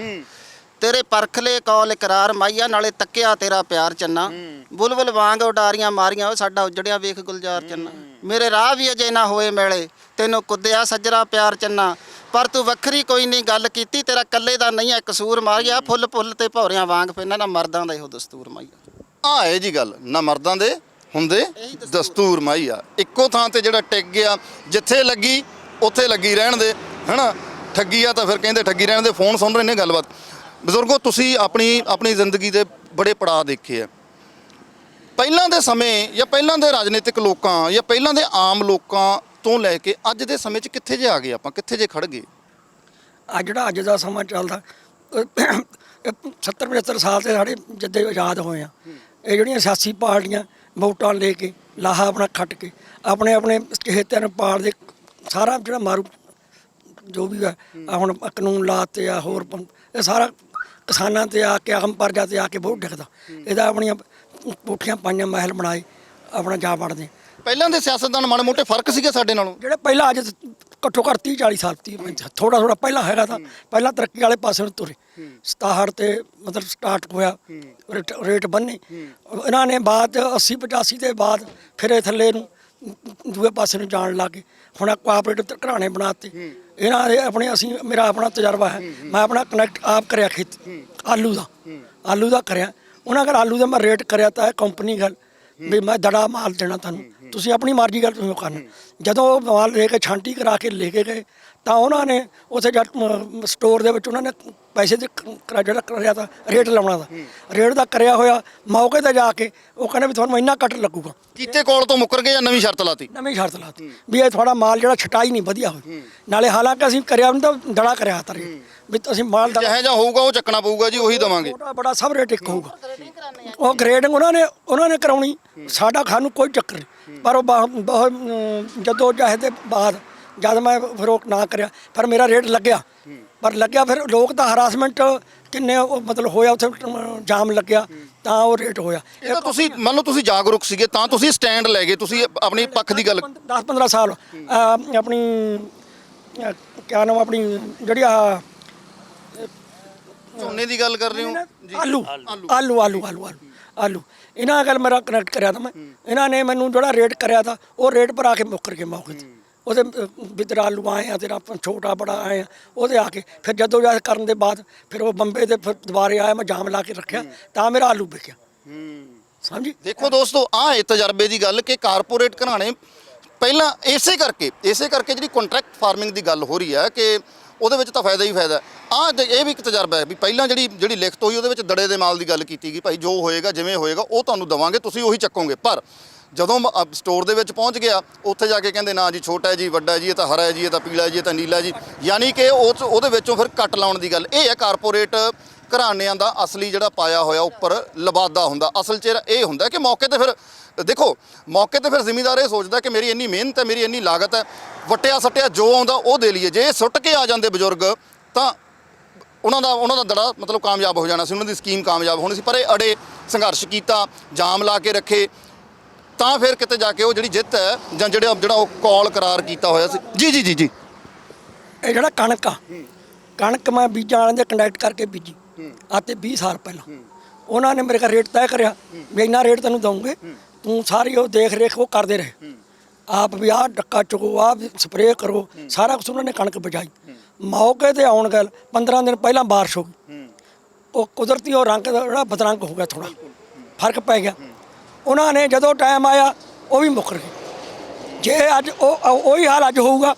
ਤੇਰੇ ਪਰਖਲੇ ਕੌਲ ਕਰਾਰ ਮਾਈਆ, ਨਾਲੇ ਤੱਕਿਆ ਤੇਰਾ ਪਿਆਰ ਚੰਨਾ, ਬੁਲਬੁਲ ਵਾਂਗ ਉਡਾਰੀਆਂ ਮਾਰੀਆਂ, ਉਹ ਸਾਡਾ ਉਜੜਿਆ ਵੇਖ ਗੁਲਜ਼ਾਰ ਚੰਨਾ। ਮੇਰੇ ਰਾਹ ਵੀ ਅਜੇ ਨਾ ਹੋਏ ਮੇਲੇ, ਤੈਨੂੰ ਕੁੱਦਿਆ ਸੱਜਰਾ ਪਿਆਰ ਚੰਨਾ, ਪਰ ਤੂੰ ਵੱਖਰੀ ਕੋਈ ਨਹੀਂ ਗੱਲ ਕੀਤੀ, ਤੇਰਾ ਕੱਲੇ ਦਾ ਨਹੀਂ ਹੈ ਕਸੂਰ ਮਾਈਆ, ਫੁੱਲ ਫੁੱਲ ਤੇ ਭੌਰਿਆਂ ਵਾਂਗ ਫਿਰਨਾ, ਨਾ ਮਰਦਾਂ ਦਾ ਇਹੋ ਦਸਤੂਰ ਮਾਈਆ। ਆਹ ਹੈ ਜੀ ਗੱਲ, ਨਾ ਮਰਦਾਂ ਦੇ ਹੁੰਦੇ ਦਸਤੂਰ ਮਾਈਆ। ਇੱਕੋ ਥਾਂ ਤੇ ਜਿਹੜਾ ਟਿਕ ਗਿਆ, ਜਿੱਥੇ ਲੱਗੀ ਉੱਥੇ ਲੱਗੀ ਰਹਿਣ ਦੇ, ਹੈਨਾ। ਠੱਗੀ ਆ ਤਾਂ ਫਿਰ ਕਹਿੰਦੇ ਠੱਗੀ ਰਹਿਣ ਦੇ। ਫੋਨ ਸੁਣ ਰਹੇ ਨੇ, ਗੱਲਬਾਤ। ਬਜ਼ੁਰਗੋ, ਤੁਸੀਂ ਆਪਣੀ ਜ਼ਿੰਦਗੀ ਦੇ ਬੜੇ ਪੜਾਅ ਦੇਖੇ ਆ। ਪਹਿਲਾਂ ਦੇ ਸਮੇਂ ਜਾਂ ਪਹਿਲਾਂ ਦੇ ਰਾਜਨੀਤਿਕ ਲੋਕਾਂ ਜਾਂ ਪਹਿਲਾਂ ਦੇ ਆਮ ਲੋਕਾਂ ਤੋਂ ਲੈ ਕੇ ਅੱਜ ਦੇ ਸਮੇਂ 'ਚ ਕਿੱਥੇ ਜੇ ਆ ਗਏ ਆਪਾਂ, ਕਿੱਥੇ ਜੇ ਖੜ ਗਏ? ਜਿਹੜਾ ਅੱਜ ਦਾ ਸਮਾਂ ਚੱਲਦਾ, 70-75 ਸਾਲ ਤੇ ਸਾਡੇ ਜਿੱਦੇ ਆਜ਼ਾਦ ਹੋਏ ਆ, ਇਹ ਜਿਹੜੀਆਂ ਸਿਆਸੀ ਪਾਰਟੀਆਂ ਵੋਟਾਂ ਲੈ ਕੇ ਲਾਹਾ ਆਪਣਾ ਖੱਟ ਕੇ ਆਪਣੇ ਆਪਣੇ ਚਹੇਤਿਆਂ ਨੂੰ ਪਾਲ ਦੇ ਸਾਰਾ ਜਿਹੜਾ ਮਾਰੂ ਜੋ ਵੀ ਹੈ ਹੁਣ ਕਾਨੂੰਨ ਲਾਤੇ ਆ, ਹੋਰ ਇਹ ਸਾਰਾ ਕਿਸਾਨਾਂ ਤੇ ਆ ਕੇ, ਆਮ ਪ੍ਰਜਾ ਤੇ ਆ ਕੇ ਬਹੁਤ ਡਿੱਗਦਾ। ਇਹਦਾ ਆਪਣੀਆਂ ਕੋਠੀਆਂ ਪਾਈਆਂ, ਮਹਿਲ ਬਣਾਏ, ਆਪਣਾ ਜਾ ਵੜਦੇ। ਪਹਿਲਾਂ ਦੇ ਸਿਆਸਤਦਾਨ ਮਾੜੇ ਮੋਟੇ ਫਰਕ ਸੀਗੇ ਸਾਡੇ ਨਾਲੋਂ? ਜਿਹੜੇ ਪਹਿਲਾਂ ਅੱਜ ਘੱਟੋ ਘੱਟ 30-40 ਸਾਲ ਥੋੜਾ ਪਹਿਲਾਂ ਹੈਗਾ ਤਾਂ ਪਹਿਲਾਂ ਤਰੱਕੀ ਵਾਲੇ ਪਾਸੇ ਨੂੰ ਤੁਰੇ। 67 ਤੇ ਮਤਲਬ ਸਟਾਰਟ ਹੋਇਆ ਰੇਟ ਬੰਨੇ। ਇਹਨਾਂ ਨੇ ਬਾਅਦ 80-85 ਦੇ ਬਾਅਦ ਫਿਰ ਇਹ ਥੱਲੇ ਨੂੰ ਦੂਏ ਪਾਸੇ ਨੂੰ ਜਾਣ ਲੱਗ ਗਏ। ਹੁਣ ਕੋਆਪਰੇਟਿਵ ਘਰਾਣੇ ਬਣਾਤੇ ਇਹਨਾਂ ਦੇ ਆਪਣੇ। ਮੇਰਾ ਆਪਣਾ ਤਜਰਬਾ ਹੈ, ਮੈਂ ਆਪਣਾ ਕਨੈਕਟ ਆਪ ਕਰਿਆ ਖੇਤੀ ਆਲੂ ਦਾ ਕਰਿਆ। ਉਹਨਾਂ ਅਗਰ ਆਲੂ ਦਾ ਮੈਂ ਰੇਟ ਕਰਿਆ ਤਾਂ ਕੰਪਨੀ ਗੱਲ ਵੀ ਮੈਂ ਦੜਾ ਮਾਲ ਦੇਣਾ ਤੁਹਾਨੂੰ, ਤੁਸੀਂ ਆਪਣੀ ਮਰਜ਼ੀ ਗੱਲ ਤੁਸੀਂ ਕਰਨਾ। ਜਦੋਂ ਉਹ ਮਾਲ ਲੈ ਕੇ ਛਾਂਟੀ ਕਰਾ ਕੇ ਲੈ ਕੇ ਗਏ ਤਾਂ ਉਹਨਾਂ ਨੇ ਉੱਥੇ ਸਟੋਰ ਦੇ ਵਿੱਚ ਉਹਨਾਂ ਨੇ ਪੈਸੇ ਦੇ ਜਿਹੜਾ ਕਰਿਆ ਤਾਂ ਰੇਟ ਲਾਉਣਾ ਦਾ ਰੇਟ ਦਾ ਕਰਿਆ ਹੋਇਆ, ਮੌਕੇ 'ਤੇ ਜਾ ਕੇ ਉਹ ਕਹਿੰਦੇ ਵੀ ਤੁਹਾਨੂੰ ਇੰਨਾ ਕੱਟ ਲੱਗੂਗਾ। ਕੀਤੇ ਕੋਲ ਤੋਂ ਮੁੱਕਰ ਗਏ ਜਾਂ ਨਵੀਂ ਸ਼ਰਤ ਲਾਤੀ? ਨਵੀਂ ਸ਼ਰਤ ਲਾਤੀ ਵੀ ਇਹ ਤੁਹਾਡਾ ਮਾਲ ਜਿਹੜਾ ਛਟਾਈ ਨਹੀਂ ਵਧੀਆ ਹੋਈ। ਨਾਲੇ ਹਾਲਾਂਕਿ ਅਸੀਂ ਕਰਿਆ ਤਾਂ ਦੜਾ ਕਰਿਆ ਤਾਂ ਰੇਟ ਵੀ ਅਸੀਂ ਮਾਲ ਦਾ ਜਿਹੋ ਜਿਹਾ ਹੋਊਗਾ ਉਹ ਚੱਕਣਾ ਪਊਗਾ ਜੀ, ਉਹੀ ਦੇਵਾਂਗੇ। ਬੜਾ ਸਭ ਰੇਟ ਇੱਕ ਹੋਊਗਾ। ਉਹ ਗ੍ਰੇਡਿੰਗ ਉਹਨਾਂ ਨੇ ਕਰਾਉਣੀ, ਸਾਡਾ ਸਾਨੂੰ ਕੋਈ ਚੱਕਰ ਨਹੀਂ। ਪਰ ਉਹ ਬਹੁਤ ਜਦੋਂ ਜਹਿਦ ਦੇ ਬਾਅਦ ਜਦ ਮੈਂ ਫਿਰ ਉਹ ਨਾ ਕਰਿਆ, ਫਿਰ ਮੇਰਾ ਰੇਟ ਲੱਗਿਆ। ਪਰ ਲੱਗਿਆ ਫਿਰ ਲੋਕ ਤਾਂ ਹਰਾਸਮੈਂਟ ਕਿੰਨੇ ਉਹ ਮਤਲਬ ਹੋਇਆ, ਉੱਥੇ ਜਾਮ ਲੱਗਿਆ ਤਾਂ ਉਹ ਰੇਟ ਹੋਇਆ। ਇਹ ਤਾਂ ਤੁਸੀਂ ਮੰਨ ਲਓ ਤੁਸੀਂ ਜਾਗਰੂਕ ਸੀਗੇ ਤਾਂ ਤੁਸੀਂ ਸਟੈਂਡ ਲੈ ਗਏ, ਤੁਸੀਂ ਆਪਣੀ ਪੱਖ ਦੀ ਗੱਲ। 10-15 ਸਾਲ ਆਪਣੀ ਕਿਆ ਨਾਮ ਆਪਣੀ ਜਿਹੜੀ ਆ ਝੋਨੇ ਦੀ ਗੱਲ ਕਰ ਰਹੇ ਹੋ? ਆਲੂ ਇਹਨਾਂ ਨਾਲ ਗੱਲ ਮੇਰਾ ਕਨੈਕਟ ਕਰਿਆ ਤਾਂ ਮੈਂ। ਇਹਨਾਂ ਨੇ ਮੈਨੂੰ ਜਿਹੜਾ ਰੇਟ ਕਰਿਆ ਤਾਂ ਉਹ ਰੇਟ ਪਰ ਆ ਕੇ ਮੁੱਕਰ ਕੇ ਮੌਕੇ 'ਤੇ ਉਹਦੇ ਵੀ ਤੇਰਾ ਆਲੂ ਆਏ ਆ, ਤੇਰਾ ਛੋਟਾ ਬੜਾ ਆਏ ਆ, ਉਹਦੇ ਆ ਕੇ ਫਿਰ ਜਦੋਂ ਜਾ ਕਰਨ ਦੇ ਬਾਅਦ ਫਿਰ ਉਹ ਬੰਬੇ ਦੇ ਫਿਰ ਦੁਬਾਰੇ ਆਇਆ, ਮੈਂ ਜਾਮ ਲਾ ਕੇ ਰੱਖਿਆ ਤਾਂ ਮੇਰਾ ਆਲੂ ਵਿਕਿਆ। ਸਮਝੀ? ਦੇਖੋ ਦੋਸਤੋ, ਆਹ ਇਹ ਤਜਰਬੇ ਦੀ ਗੱਲ ਕਿ ਕਾਰਪੋਰੇਟ ਘਰਾਣੇ ਪਹਿਲਾਂ ਇਸੇ ਕਰਕੇ ਜਿਹੜੀ ਕੰਟਰੈਕਟ ਫਾਰਮਿੰਗ ਦੀ ਗੱਲ ਹੋ ਰਹੀ ਹੈ ਕਿ ਉਹਦੇ ਵਿੱਚ ਤਾਂ ਫਾਇਦਾ ਹੀ ਫਾਇਦਾ। ਇਹ ਵੀ ਇੱਕ ਤਜਰਬਾ ਹੈ ਵੀ ਪਹਿਲਾਂ ਜਿਹੜੀ ਲਿਖਤ ਹੋਈ ਉਹਦੇ ਵਿੱਚ ਦੜੇ ਦੇ ਮਾਲ ਦੀ ਗੱਲ ਕੀਤੀ ਗਈ, ਭਾਈ ਜੋ ਹੋਏਗਾ ਜਿਵੇਂ ਹੋਏਗਾ ਉਹ ਤੁਹਾਨੂੰ ਦੇਵਾਂਗੇ, ਤੁਸੀਂ ਉਹੀ ਚੱਕੋਗੇ। ਪਰ ਜਦੋਂ ਸਟੋਰ ਦੇ ਵਿੱਚ ਪਹੁੰਚ ਗਿਆ ਉੱਥੇ ਜਾ ਕੇ ਕਹਿੰਦੇ ਨਾ ਜੀ ਛੋਟਾ ਹੈ ਜੀ, ਵੱਡਾ ਹੈ ਜੀ, ਇਹ ਤਾਂ ਹਰਾ ਹੈ ਜੀ, ਇਹ ਤਾਂ ਪੀਲਾ ਹੈ ਜੀ, ਇਹ ਤਾਂ ਨੀਲਾ ਜੀ, ਯਾਨੀ ਕਿ ਉਹਦੇ ਵਿੱਚੋਂ ਫਿਰ ਕੱਟ ਲਾਉਣ ਦੀ ਗੱਲ। ਇਹ ਹੈ ਕਾਰਪੋਰੇਟ ਘਰਾਣਿਆਂ ਦਾ ਅਸਲੀ ਜਿਹੜਾ ਪਾਇਆ ਹੋਇਆ ਉੱਪਰ ਲਬਾਦਾ ਹੁੰਦਾ। ਅਸਲ 'ਚ ਇਹ ਹੁੰਦਾ ਕਿ ਮੌਕੇ ਤੇ ਫਿਰ ਦੇਖੋ, ਮੌਕੇ ਤੇ ਫਿਰ ਜ਼ਿਮੀਂਦਾਰ ਇਹ ਸੋਚਦਾ ਕਿ ਮੇਰੀ ਇੰਨੀ ਮਿਹਨਤ ਹੈ, ਮੇਰੀ ਇੰਨੀ ਲਾਗਤ ਹੈ, ਵਟਿਆ ਸੱਟਿਆ ਜੋ ਆਉਂਦਾ ਉਹ ਦੇ ਲਈਏ। ਜੇ ਇਹ ਸੁੱਟ ਕੇ ਆ ਜਾਂਦੇ ਬਜ਼ੁਰਗ ਤਾਂ ਉਹਨਾਂ ਦਾ ਦੜਾ ਮਤਲਬ ਕਾਮਯਾਬ ਹੋ ਜਾਣਾ ਸੀ, ਉਹਨਾਂ ਦੀ ਸਕੀਮ ਕਾਮਯਾਬ ਹੋਣੀ ਸੀ। ਪਰ ਇਹ ਅੜੇ ਸੰਘਰਸ਼ ਕੀਤਾ, ਜਾਮ ਲਾ ਕੇ ਰੱਖੇ, ਤਾਂ ਫਿਰ ਕਿਤੇ ਜਾ ਕੇ ਉਹ ਜਿਹੜੀ ਜਿੱਤ ਹੈ ਜਾਂ ਜਿਹੜਾ ਉਹ ਕੌਲ ਕਰਾਰ ਕੀਤਾ ਹੋਇਆ ਸੀ। ਜੀ ਜੀ ਜੀ ਜੀ ਇਹ ਜਿਹੜਾ ਕਣਕ ਮੈਂ ਬੀਜਾਂ ਵਾਲਿਆਂ ਦੇ ਕੰਟੈਕਟ ਕਰਕੇ ਬੀਜੀ ਅਤੇ 20 ਸਾਲ ਪਹਿਲਾਂ ਉਹਨਾਂ ਨੇ ਮੇਰੇ ਕੋਲ ਰੇਟ ਤੈਅ ਕਰਿਆ ਵੀ ਇੰਨਾ ਰੇਟ ਤੈਨੂੰ ਦਊਂਗੇ, ਤੂੰ ਸਾਰੀ ਉਹ ਦੇਖ ਰੇਖ ਉਹ ਕਰਦੇ ਰਹੇ ਆਪ, ਵੀ ਆਹ ਡੱਕਾ ਚੁਕੋ, ਆਹ ਸਪਰੇਅ ਕਰੋ, ਸਾਰਾ ਕੁਛ ਉਹਨਾਂ ਨੇ ਕਣਕ ਬਜਾਈ। ਮੌਕੇ ਤੇ ਆਉਣ ਗੱਲ 15 ਦਿਨ ਪਹਿਲਾਂ ਬਾਰਿਸ਼ ਹੋ ਗਈ, ਉਹ ਕੁਦਰਤੀ ਉਹ ਰੰਗ ਦਾ ਜਿਹੜਾ ਬਦਰੰਗ ਹੋ ਗਿਆ, ਥੋੜਾ ਫਰਕ ਪੈ ਗਿਆ। ਉਹਨਾਂ ਨੇ ਜਦੋਂ ਟਾਈਮ ਆਇਆ ਉਹ ਵੀ ਮੁੱਕਰ ਗਏ। ਜੇ ਅੱਜ ਉਹੀ ਹਾਲ ਅੱਜ ਹੋਊਗਾ,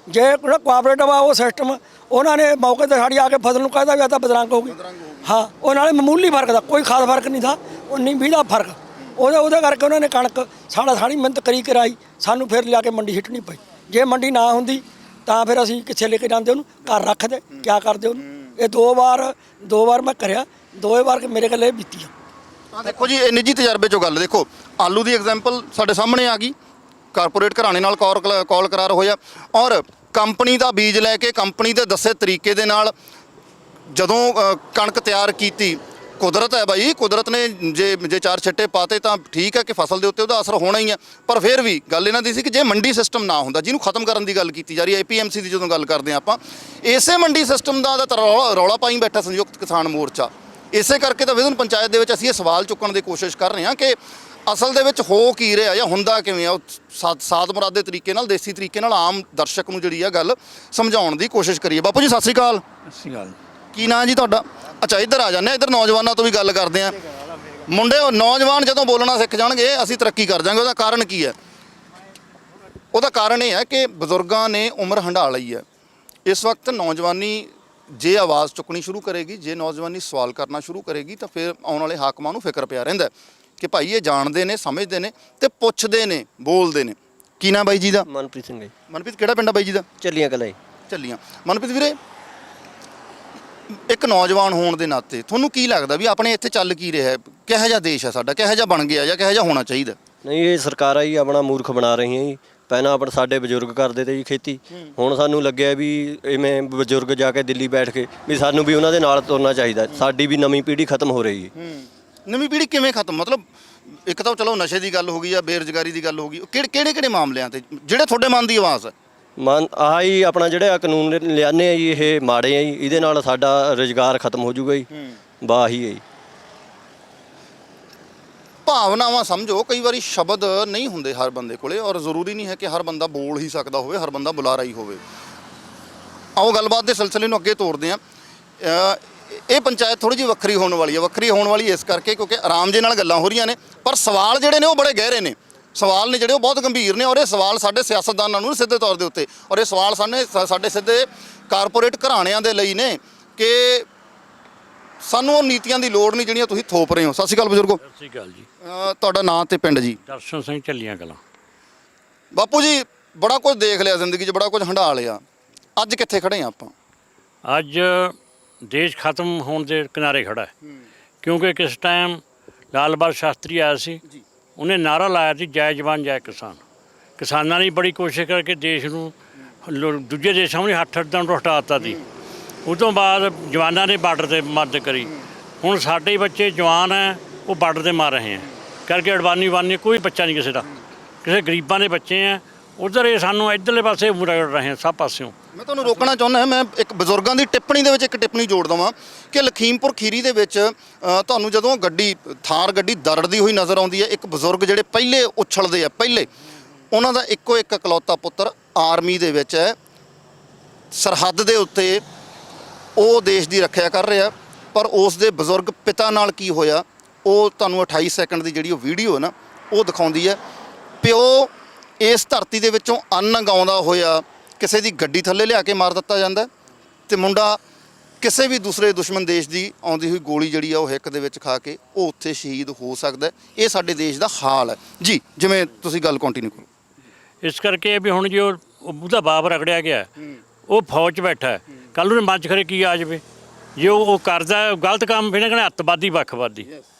ਜੇ ਜਿਹੜਾ ਕੋਆਪਰੇਟਿਵ ਆ ਉਹ ਸਿਸਟਮ ਉਹਨਾਂ ਨੇ ਮੌਕੇ ਤੇ ਸਾਡੀ ਆ ਕੇ ਫਸਲ ਨੂੰ ਕਹਿੰਦਾ ਵੀ ਆ ਤਾਂ ਬਦਰੰਗ ਹੋ ਗਈ। ਹਾਂ, ਉਹ ਨਾਲੇ ਮਾਮੂਲੀ ਫਰਕ ਦਾ, ਕੋਈ ਖਾਸ ਫਰਕ ਨਹੀਂ ਦਾ, 19-20 ਦਾ ਫਰਕ। ਉਹਦੇ ਕਰਕੇ ਉਹਨਾਂ ਨੇ ਕਣਕ ਸਾਰੀ ਮਿਹਨਤ ਕਰਾਈ, ਸਾਨੂੰ ਫਿਰ ਲਿਆ ਕੇ ਮੰਡੀ ਸਿੱਟਣੀ ਪਈ। ਜੇ ਮੰਡੀ ਨਾ ਹੁੰਦੀ ਤਾਂ ਫਿਰ ਅਸੀਂ ਕਿੱਥੇ ਲੈ ਕੇ ਜਾਂਦੇ ਉਹਨੂੰ, ਘਰ ਰੱਖਦੇ, ਕਿਆ ਕਰਦੇ ਉਹਨੂੰ। ਇਹ ਦੋ ਵਾਰ ਮੈਂ ਕਰਿਆ, ਦੋਵੇਂ ਵਾਰ ਮੇਰੇ ਕੋਲ ਇਹ ਬੀਤੀ ਆ। ਦੇਖੋ ਜੀ, ਇਹ ਨਿੱਜੀ ਤਜਰਬੇ 'ਚੋਂ ਗੱਲ ਦੇਖੋ, ਆਲੂ ਦੀ ਐਗਜ਼ਾਮਪਲ ਸਾਡੇ ਸਾਹਮਣੇ ਆ ਗਈ। ਕਾਰਪੋਰੇਟ ਘਰਾਣੇ ਨਾਲ ਕੌਲ ਕਰਾਰ ਹੋਇਆ ਔਰ ਕੰਪਨੀ ਦਾ ਬੀਜ ਲੈ ਕੇ ਕੰਪਨੀ ਦੇ ਦੱਸੇ ਤਰੀਕੇ ਦੇ ਨਾਲ ਜਦੋਂ ਕਣਕ ਤਿਆਰ ਕੀਤੀ। ਕੁਦਰਤ ਹੈ ਬਾਈ, ਕੁਦਰਤ ਨੇ ਜੇ ਚਾਰ ਛਿੱਟੇ ਪਾਤੇ ਤਾਂ ਠੀਕ ਹੈ ਕਿ ਫਸਲ ਦੇ ਉੱਤੇ ਉਹਦਾ ਅਸਰ ਹੋਣਾ ਹੀ ਹੈ। ਪਰ ਫਿਰ ਵੀ ਗੱਲ ਇਹਨਾਂ ਦੀ ਸੀ ਕਿ ਜੇ ਮੰਡੀ ਸਿਸਟਮ ਨਾ ਹੁੰਦਾ, ਜਿਹਨੂੰ ਖਤਮ ਕਰਨ ਦੀ ਗੱਲ ਕੀਤੀ ਜਾ ਰਹੀ ਹੈ, APMC ਦੀ ਜਦੋਂ ਗੱਲ ਕਰਦੇ ਹਾਂ ਆਪਾਂ, ਇਸੇ ਮੰਡੀ ਸਿਸਟਮ ਦਾ ਤਾਂ ਰੌਲਾ ਪਾਈ ਬੈਠਾ ਸੰਯੁਕਤ ਕਿਸਾਨ ਮੋਰਚਾ। ਇਸੇ ਕਰਕੇ ਤਾਂ ਵਿਧਾਨ ਪੰਚਾਇਤ ਦੇ ਵਿੱਚ ਅਸੀਂ ਇਹ ਸਵਾਲ ਚੁੱਕਣ ਦੀ ਕੋਸ਼ਿਸ਼ ਕਰ ਰਹੇ ਹਾਂ ਕਿ ਅਸਲ ਦੇ ਵਿੱਚ ਹੋ ਕੀ ਰਿਹਾ ਜਾਂ ਹੁੰਦਾ ਕਿਵੇਂ ਆ। ਉਹ ਸਾਦ ਮੁਰਾਦੇ ਤਰੀਕੇ ਨਾਲ, ਦੇਸੀ ਤਰੀਕੇ ਨਾਲ ਆਮ ਦਰਸ਼ਕ ਨੂੰ ਜਿਹੜੀ ਆ ਗੱਲ ਸਮਝਾਉਣ ਦੀ ਕੋਸ਼ਿਸ਼ ਕਰੀਏ। ਬਾਪੂ ਜੀ ਸਤਿ ਸ਼੍ਰੀ ਅਕਾਲ। ਸਤਿ ਸ਼੍ਰੀ ਅਕਾਲ। ਕੀ ਨਾਂ ਜੀ ਤੁਹਾਡਾ? ਅੱਛਾ, ਇੱਧਰ ਆ ਜਾਂਦੇ, ਇੱਧਰ ਨੌਜਵਾਨਾਂ ਤੋਂ ਵੀ ਗੱਲ ਕਰਦੇ ਆ। ਮੁੰਡੇ ਨੌਜਵਾਨ ਜਦੋਂ ਬੋਲਣਾ ਸਿੱਖ ਜਾਣਗੇ ਅਸੀਂ ਤਰੱਕੀ ਕਰ ਜਾਵਾਂਗੇ। ਉਹਦਾ ਕਾਰਨ ਕੀ ਹੈ? ਉਹਦਾ ਕਾਰਨ ਇਹ ਹੈ ਕਿ ਬਜ਼ੁਰਗਾਂ ਨੇ ਉਮਰ ਹੰਢਾ ਲਈ ਹੈ। ਇਸ ਵਕਤ ਨੌਜਵਾਨੀ ਜੇ ਆਵਾਜ਼ ਚੁੱਕਣੀ ਸ਼ੁਰੂ ਕਰੇਗੀ, ਜੇ ਨੌਜਵਾਨੀ ਸਵਾਲ ਕਰਨਾ ਸ਼ੁਰੂ ਕਰੇਗੀ ਤਾਂ ਫਿਰ ਆਉਣ ਵਾਲੇ ਹਾਕਮਾਂ ਨੂੰ ਫਿਕਰ ਪਿਆ ਰਹਿੰਦਾ ਕਿ ਭਾਈ ਇਹ ਜਾਣਦੇ ਨੇ, ਸਮਝਦੇ ਨੇ ਤੇ ਪੁੱਛਦੇ ਨੇ, ਬੋਲਦੇ ਨੇ। ਕੀ ਨਾਂ ਬਾਈ ਜੀ ਦਾ? ਮਨਪ੍ਰੀਤ ਸਿੰਘ ਜੀ। ਮਨਪ੍ਰੀਤ, ਕਿਹੜਾ ਪਿੰਡ ਆ ਬਾਈ ਜੀ ਦਾ? ਚੱਲੀਆਂ ਕਲਾਂ ਜੀ। ਚੱਲੀਆਂ। ਮਨਪ੍ਰੀਤ ਵੀਰੇ, ਇੱਕ ਨੌਜਵਾਨ ਹੋਣ ਦੇ ਨਾਤੇ ਤੁਹਾਨੂੰ ਕੀ ਲੱਗਦਾ ਵੀ ਆਪਣੇ ਇੱਥੇ ਚੱਲ ਕੀ ਰਿਹਾ ਹੈ? ਕਿਹੋ ਜਿਹਾ ਦੇਸ਼ ਹੈ ਸਾਡਾ, ਕਿਹੋ ਜਿਹਾ ਬਣ ਗਿਆ ਜਾਂ ਕਿਹੋ ਜਿਹਾ ਹੋਣਾ ਚਾਹੀਦਾ? ਨਹੀਂ, ਇਹ ਸਰਕਾਰਾਂ ਹੀ ਆਪਣਾ ਮੂਰਖ ਬਣਾ ਰਹੀਆਂ ਜੀ। ਪਹਿਲਾਂ ਆਪਣੇ ਸਾਡੇ ਬਜ਼ੁਰਗ ਕਰਦੇ ਤੇ ਜੀ ਖੇਤੀ, ਹੁਣ ਸਾਨੂੰ ਲੱਗਿਆ ਵੀ ਇਵੇਂ ਬਜ਼ੁਰਗ ਜਾ ਕੇ ਦਿੱਲੀ ਬੈਠ ਕੇ ਵੀ ਸਾਨੂੰ ਵੀ ਉਹਨਾਂ ਦੇ ਨਾਲ ਤੁਰਨਾ ਚਾਹੀਦਾ। ਸਾਡੀ ਵੀ ਨਵੀਂ ਪੀੜ੍ਹੀ ਖਤਮ ਹੋ ਰਹੀ ਹੈ। ਨਵੀਂ ਪੀੜ੍ਹੀ ਕਿਵੇਂ ਖਤਮ? ਮਤਲਬ ਇੱਕ ਤਾਂ ਚਲੋ ਨਸ਼ੇ ਦੀ ਗੱਲ ਹੋ ਗਈ ਜਾਂ ਬੇਰੁਜ਼ਗਾਰੀ ਦੀ ਗੱਲ ਹੋ ਗਈ, ਕਿਹੜੇ ਮਾਮਲਿਆਂ ਤੇ ਜਿਹੜੇ ਤੁਹਾਡੇ ਮਨ ਦੀ ਆਵਾਜ਼ ਹੈ? ਆਹ ਹੀ ਆਪਣਾ ਜਿਹੜੇ ਕਾਨੂੰਨ ਲਿਆਨੇ ਆ ਜੀ, ਇਹ ਮਾੜੇ ਆ ਜੀ। ਇਹਦੇ ਨਾਲ ਸਾਡਾ ਰੁਜ਼ਗਾਰ ਖਤਮ ਹੋ ਜਾਊਗਾ ਜੀ। ਵਾਹ ਹੀ ਹੈ ਜੀ। ਭਾਵਨਾਵਾਂ ਸਮਝੋ, ਕਈ ਵਾਰੀ ਸ਼ਬਦ ਨਹੀਂ ਹੁੰਦੇ ਹਰ ਬੰਦੇ ਕੋਲੇ, ਔਰ ਜ਼ਰੂਰੀ ਨਹੀਂ ਹੈ ਕਿ ਹਰ ਬੰਦਾ ਬੋਲ ਹੀ ਸਕਦਾ ਹੋਵੇ, ਹਰ ਬੰਦਾ ਬੁਲਾਰਾ ਹੀ ਹੋਵੇ। ਆਓ ਗੱਲਬਾਤ ਦੇ ਸਿਲਸਿਲੇ ਨੂੰ ਅੱਗੇ ਤੋਰਦੇ ਹਾਂ। ਇਹ ਪੰਚਾਇਤ ਥੋੜੀ ਜਿਹੀ ਵੱਖਰੀ ਹੋਣ ਵਾਲੀ ਹੈ। ਵੱਖਰੀ ਹੋਣ ਵਾਲੀ ਇਸ ਕਰਕੇ ਕਿਉਂਕਿ ਆਰਾਮ ਜੇ ਨਾਲ ਗੱਲਾਂ ਹੋ ਰਹੀਆਂ ਨੇ, ਪਰ ਸਵਾਲ ਜਿਹੜੇ ਨੇ ਉਹ ਬੜੇ ਗਹਿਰੇ ਨੇ। ਸਵਾਲ ਨੇ ਜਿਹੜੇ ਉਹ ਬਹੁਤ ਗੰਭੀਰ ਨੇ, ਔਰ ਇਹ ਸਵਾਲ ਸਾਡੇ ਸਿਆਸਤਦਾਨਾਂ ਨੂੰ ਸਿੱਧੇ ਤੌਰ ਦੇ ਉੱਤੇ, ਔਰ ਇਹ ਸਵਾਲ ਸਾਡੇ ਸਿੱਧੇ ਕਾਰਪੋਰੇਟ ਘਰਾਣਿਆਂ ਦੇ ਲਈ ਨੇ ਕਿ ਸਾਨੂੰ ਉਹ ਨੀਤੀਆਂ ਦੀ ਲੋੜ ਨਹੀਂ ਜਿਹੜੀਆਂ ਤੁਸੀਂ ਥੋਪ ਰਹੇ ਹੋ। ਸਤਿ ਸ਼੍ਰੀ ਅਕਾਲ ਬਜ਼ੁਰਗੋ। ਸਤਿ ਸ਼੍ਰੀ ਅਕਾਲ ਜੀ। ਤੁਹਾਡਾ ਨਾਂ ਤੇ ਪਿੰਡ ਜੀ? ਦਰਸ਼ਨ ਸਿੰਘ, ਚੱਲੀਆਂ ਕਲਾਂ। ਬਾਪੂ ਜੀ, ਬੜਾ ਕੁਝ ਦੇਖ ਲਿਆ ਜ਼ਿੰਦਗੀ 'ਚ, ਬੜਾ ਕੁਝ ਹੰਢਾ ਲਿਆ। ਅੱਜ ਕਿੱਥੇ ਖੜੇ ਆ ਆਪਾਂ? ਅੱਜ ਦੇਸ਼ ਖਤਮ ਹੋਣ ਦੇ ਕਿਨਾਰੇ ਖੜਾ ਹੈ, ਕਿਉਂਕਿ ਕਿਸ ਟਾਈਮ ਲਾਲ ਬਹਾਦਰ ਸ਼ਾਸਤਰੀ ਆਇਆ ਸੀ, ਉਹਨੇ ਨਾਰਾ ਲਾਇਆ ਸੀ ਜੈ ਜਵਾਨ ਜੈ ਕਿਸਾਨ। ਕਿਸਾਨਾਂ ਨੇ ਬੜੀ ਕੋਸ਼ਿਸ਼ ਕਰਕੇ ਦੇਸ਼ ਨੂੰ ਦੂਜੇ ਦੇਸ਼ਾਂ ਸਾਹਮਣੇ ਹੱਥ ਅੱਡਣ ਤੋਂ ਹਟਾ ਦਿੱਤਾ ਸੀ। ਉਹ ਤੋਂ ਬਾਅਦ ਜਵਾਨਾਂ ਨੇ ਬਾਰਡਰ 'ਤੇ ਮਦਦ ਕਰੀ। ਹੁਣ ਸਾਡੇ ਬੱਚੇ ਜਵਾਨ ਹੈ, ਉਹ ਬਾਰਡਰ 'ਤੇ ਮਾਰ ਰਹੇ ਹੈ ਕਰਕੇ ਅਡਵਾਨੀ ਕੋਈ ਬੱਚਾ ਨਹੀਂ ਕਿਸੇ ਦਾ, ਕਿਸੇ ਗਰੀਬਾਂ ਦੇ ਬੱਚੇ ਹੈ। ਉਧਰ ਇਹ ਸਾਨੂੰ ਇੱਧਰਲੇ ਪਾਸੇ ਰਗੜ ਰਹੇ ਹੈ ਸਭ ਪਾਸਿਓਂ। ਮੈਂ ਤੁਹਾਨੂੰ ਰੋਕਣਾ ਚਾਹੁੰਦਾ, ਮੈਂ ਇੱਕ ਬਜ਼ੁਰਗਾਂ ਦੀ ਟਿੱਪਣੀ ਦੇ ਵਿੱਚ ਇੱਕ ਟਿੱਪਣੀ ਜੋੜ ਦੇਵਾਂ ਕਿ ਲਖੀਮਪੁਰ ਖੀਰੀ ਦੇ ਵਿੱਚ ਤੁਹਾਨੂੰ ਜਦੋਂ ਥਾਰ ਗੱਡੀ ਦਰੜਦੀ ਹੋਈ ਨਜ਼ਰ ਆਉਂਦੀ ਹੈ, ਇੱਕ ਬਜ਼ੁਰਗ ਜਿਹੜੇ ਪਹਿਲੇ ਉਛਲਦੇ ਆ, ਪਹਿਲੇ ਉਹਨਾਂ ਦਾ ਇੱਕੋ ਇੱਕ ਇਕਲੌਤਾ ਪੁੱਤਰ ਆਰਮੀ ਦੇ ਵਿੱਚ ਹੈ, ਸਰਹੱਦ ਦੇ ਉੱਤੇ ਉਹ ਦੇਸ਼ ਦੀ ਰੱਖਿਆ ਕਰ ਰਿਹਾ। ਪਰ ਉਸ ਦੇ ਬਜ਼ੁਰਗ ਪਿਤਾ ਨਾਲ ਕੀ ਹੋਇਆ ਉਹ ਤੁਹਾਨੂੰ 28 ਸੈਕਿੰਡ ਦੀ ਜਿਹੜੀ ਉਹ ਵੀਡੀਓ ਹੈ ਨਾ ਉਹ ਦਿਖਾਉਂਦੀ ਹੈ। ਪਿਓ ਇਸ ਧਰਤੀ ਦੇ ਵਿੱਚੋਂ ਅੰਨ ਗਾਉਂਦਾ ਹੋਇਆ ਕਿਸੇ ਦੀ ਗੱਡੀ ਥੱਲੇ ਲਿਆ ਕੇ ਮਾਰ ਦਿੱਤਾ ਜਾਂਦਾ ਤੇ ਮੁੰਡਾ ਕਿਸੇ ਵੀ ਦੂਸਰੇ ਦੁਸ਼ਮਣ ਦੇਸ਼ ਦੀ ਆਉਂਦੀ ਹੋਈ ਗੋਲੀ ਜਿਹੜੀ ਆ ਉਹ ਹਿੱਕ ਦੇ ਵਿੱਚ ਖਾ ਕੇ ਉਹ ਉੱਥੇ ਸ਼ਹੀਦ ਹੋ ਸਕਦਾ ਹੈ। ਇਹ ਸਾਡੇ ਦੇਸ਼ ਦਾ ਹਾਲ ਹੈ ਜੀ। ਜਿਵੇਂ ਤੁਸੀਂ ਗੱਲ ਕੰਟੀਨਿਊ ਕਰੋ। ਇਸ ਕਰਕੇ ਵੀ ਹੁਣ ਜੇ ਉਹਦਾ ਬਾਪ ਰਗੜਿਆ ਗਿਆ, ਉਹ ਫੌਜ 'ਚ ਬੈਠਾ ਹੈ, ਕੱਲ੍ਹ ਨੂੰ ਮੱਚ ਖਰੇ ਕੀ ਆ ਜਾਵੇ। ਜੇ ਉਹ ਕਰਦਾ ਗਲਤ ਕੰਮ, ਫਿਰ ਕਹਿੰਦੇ ਅੱਤਵਾਦੀ ਵੱਖਵਾਦੀ।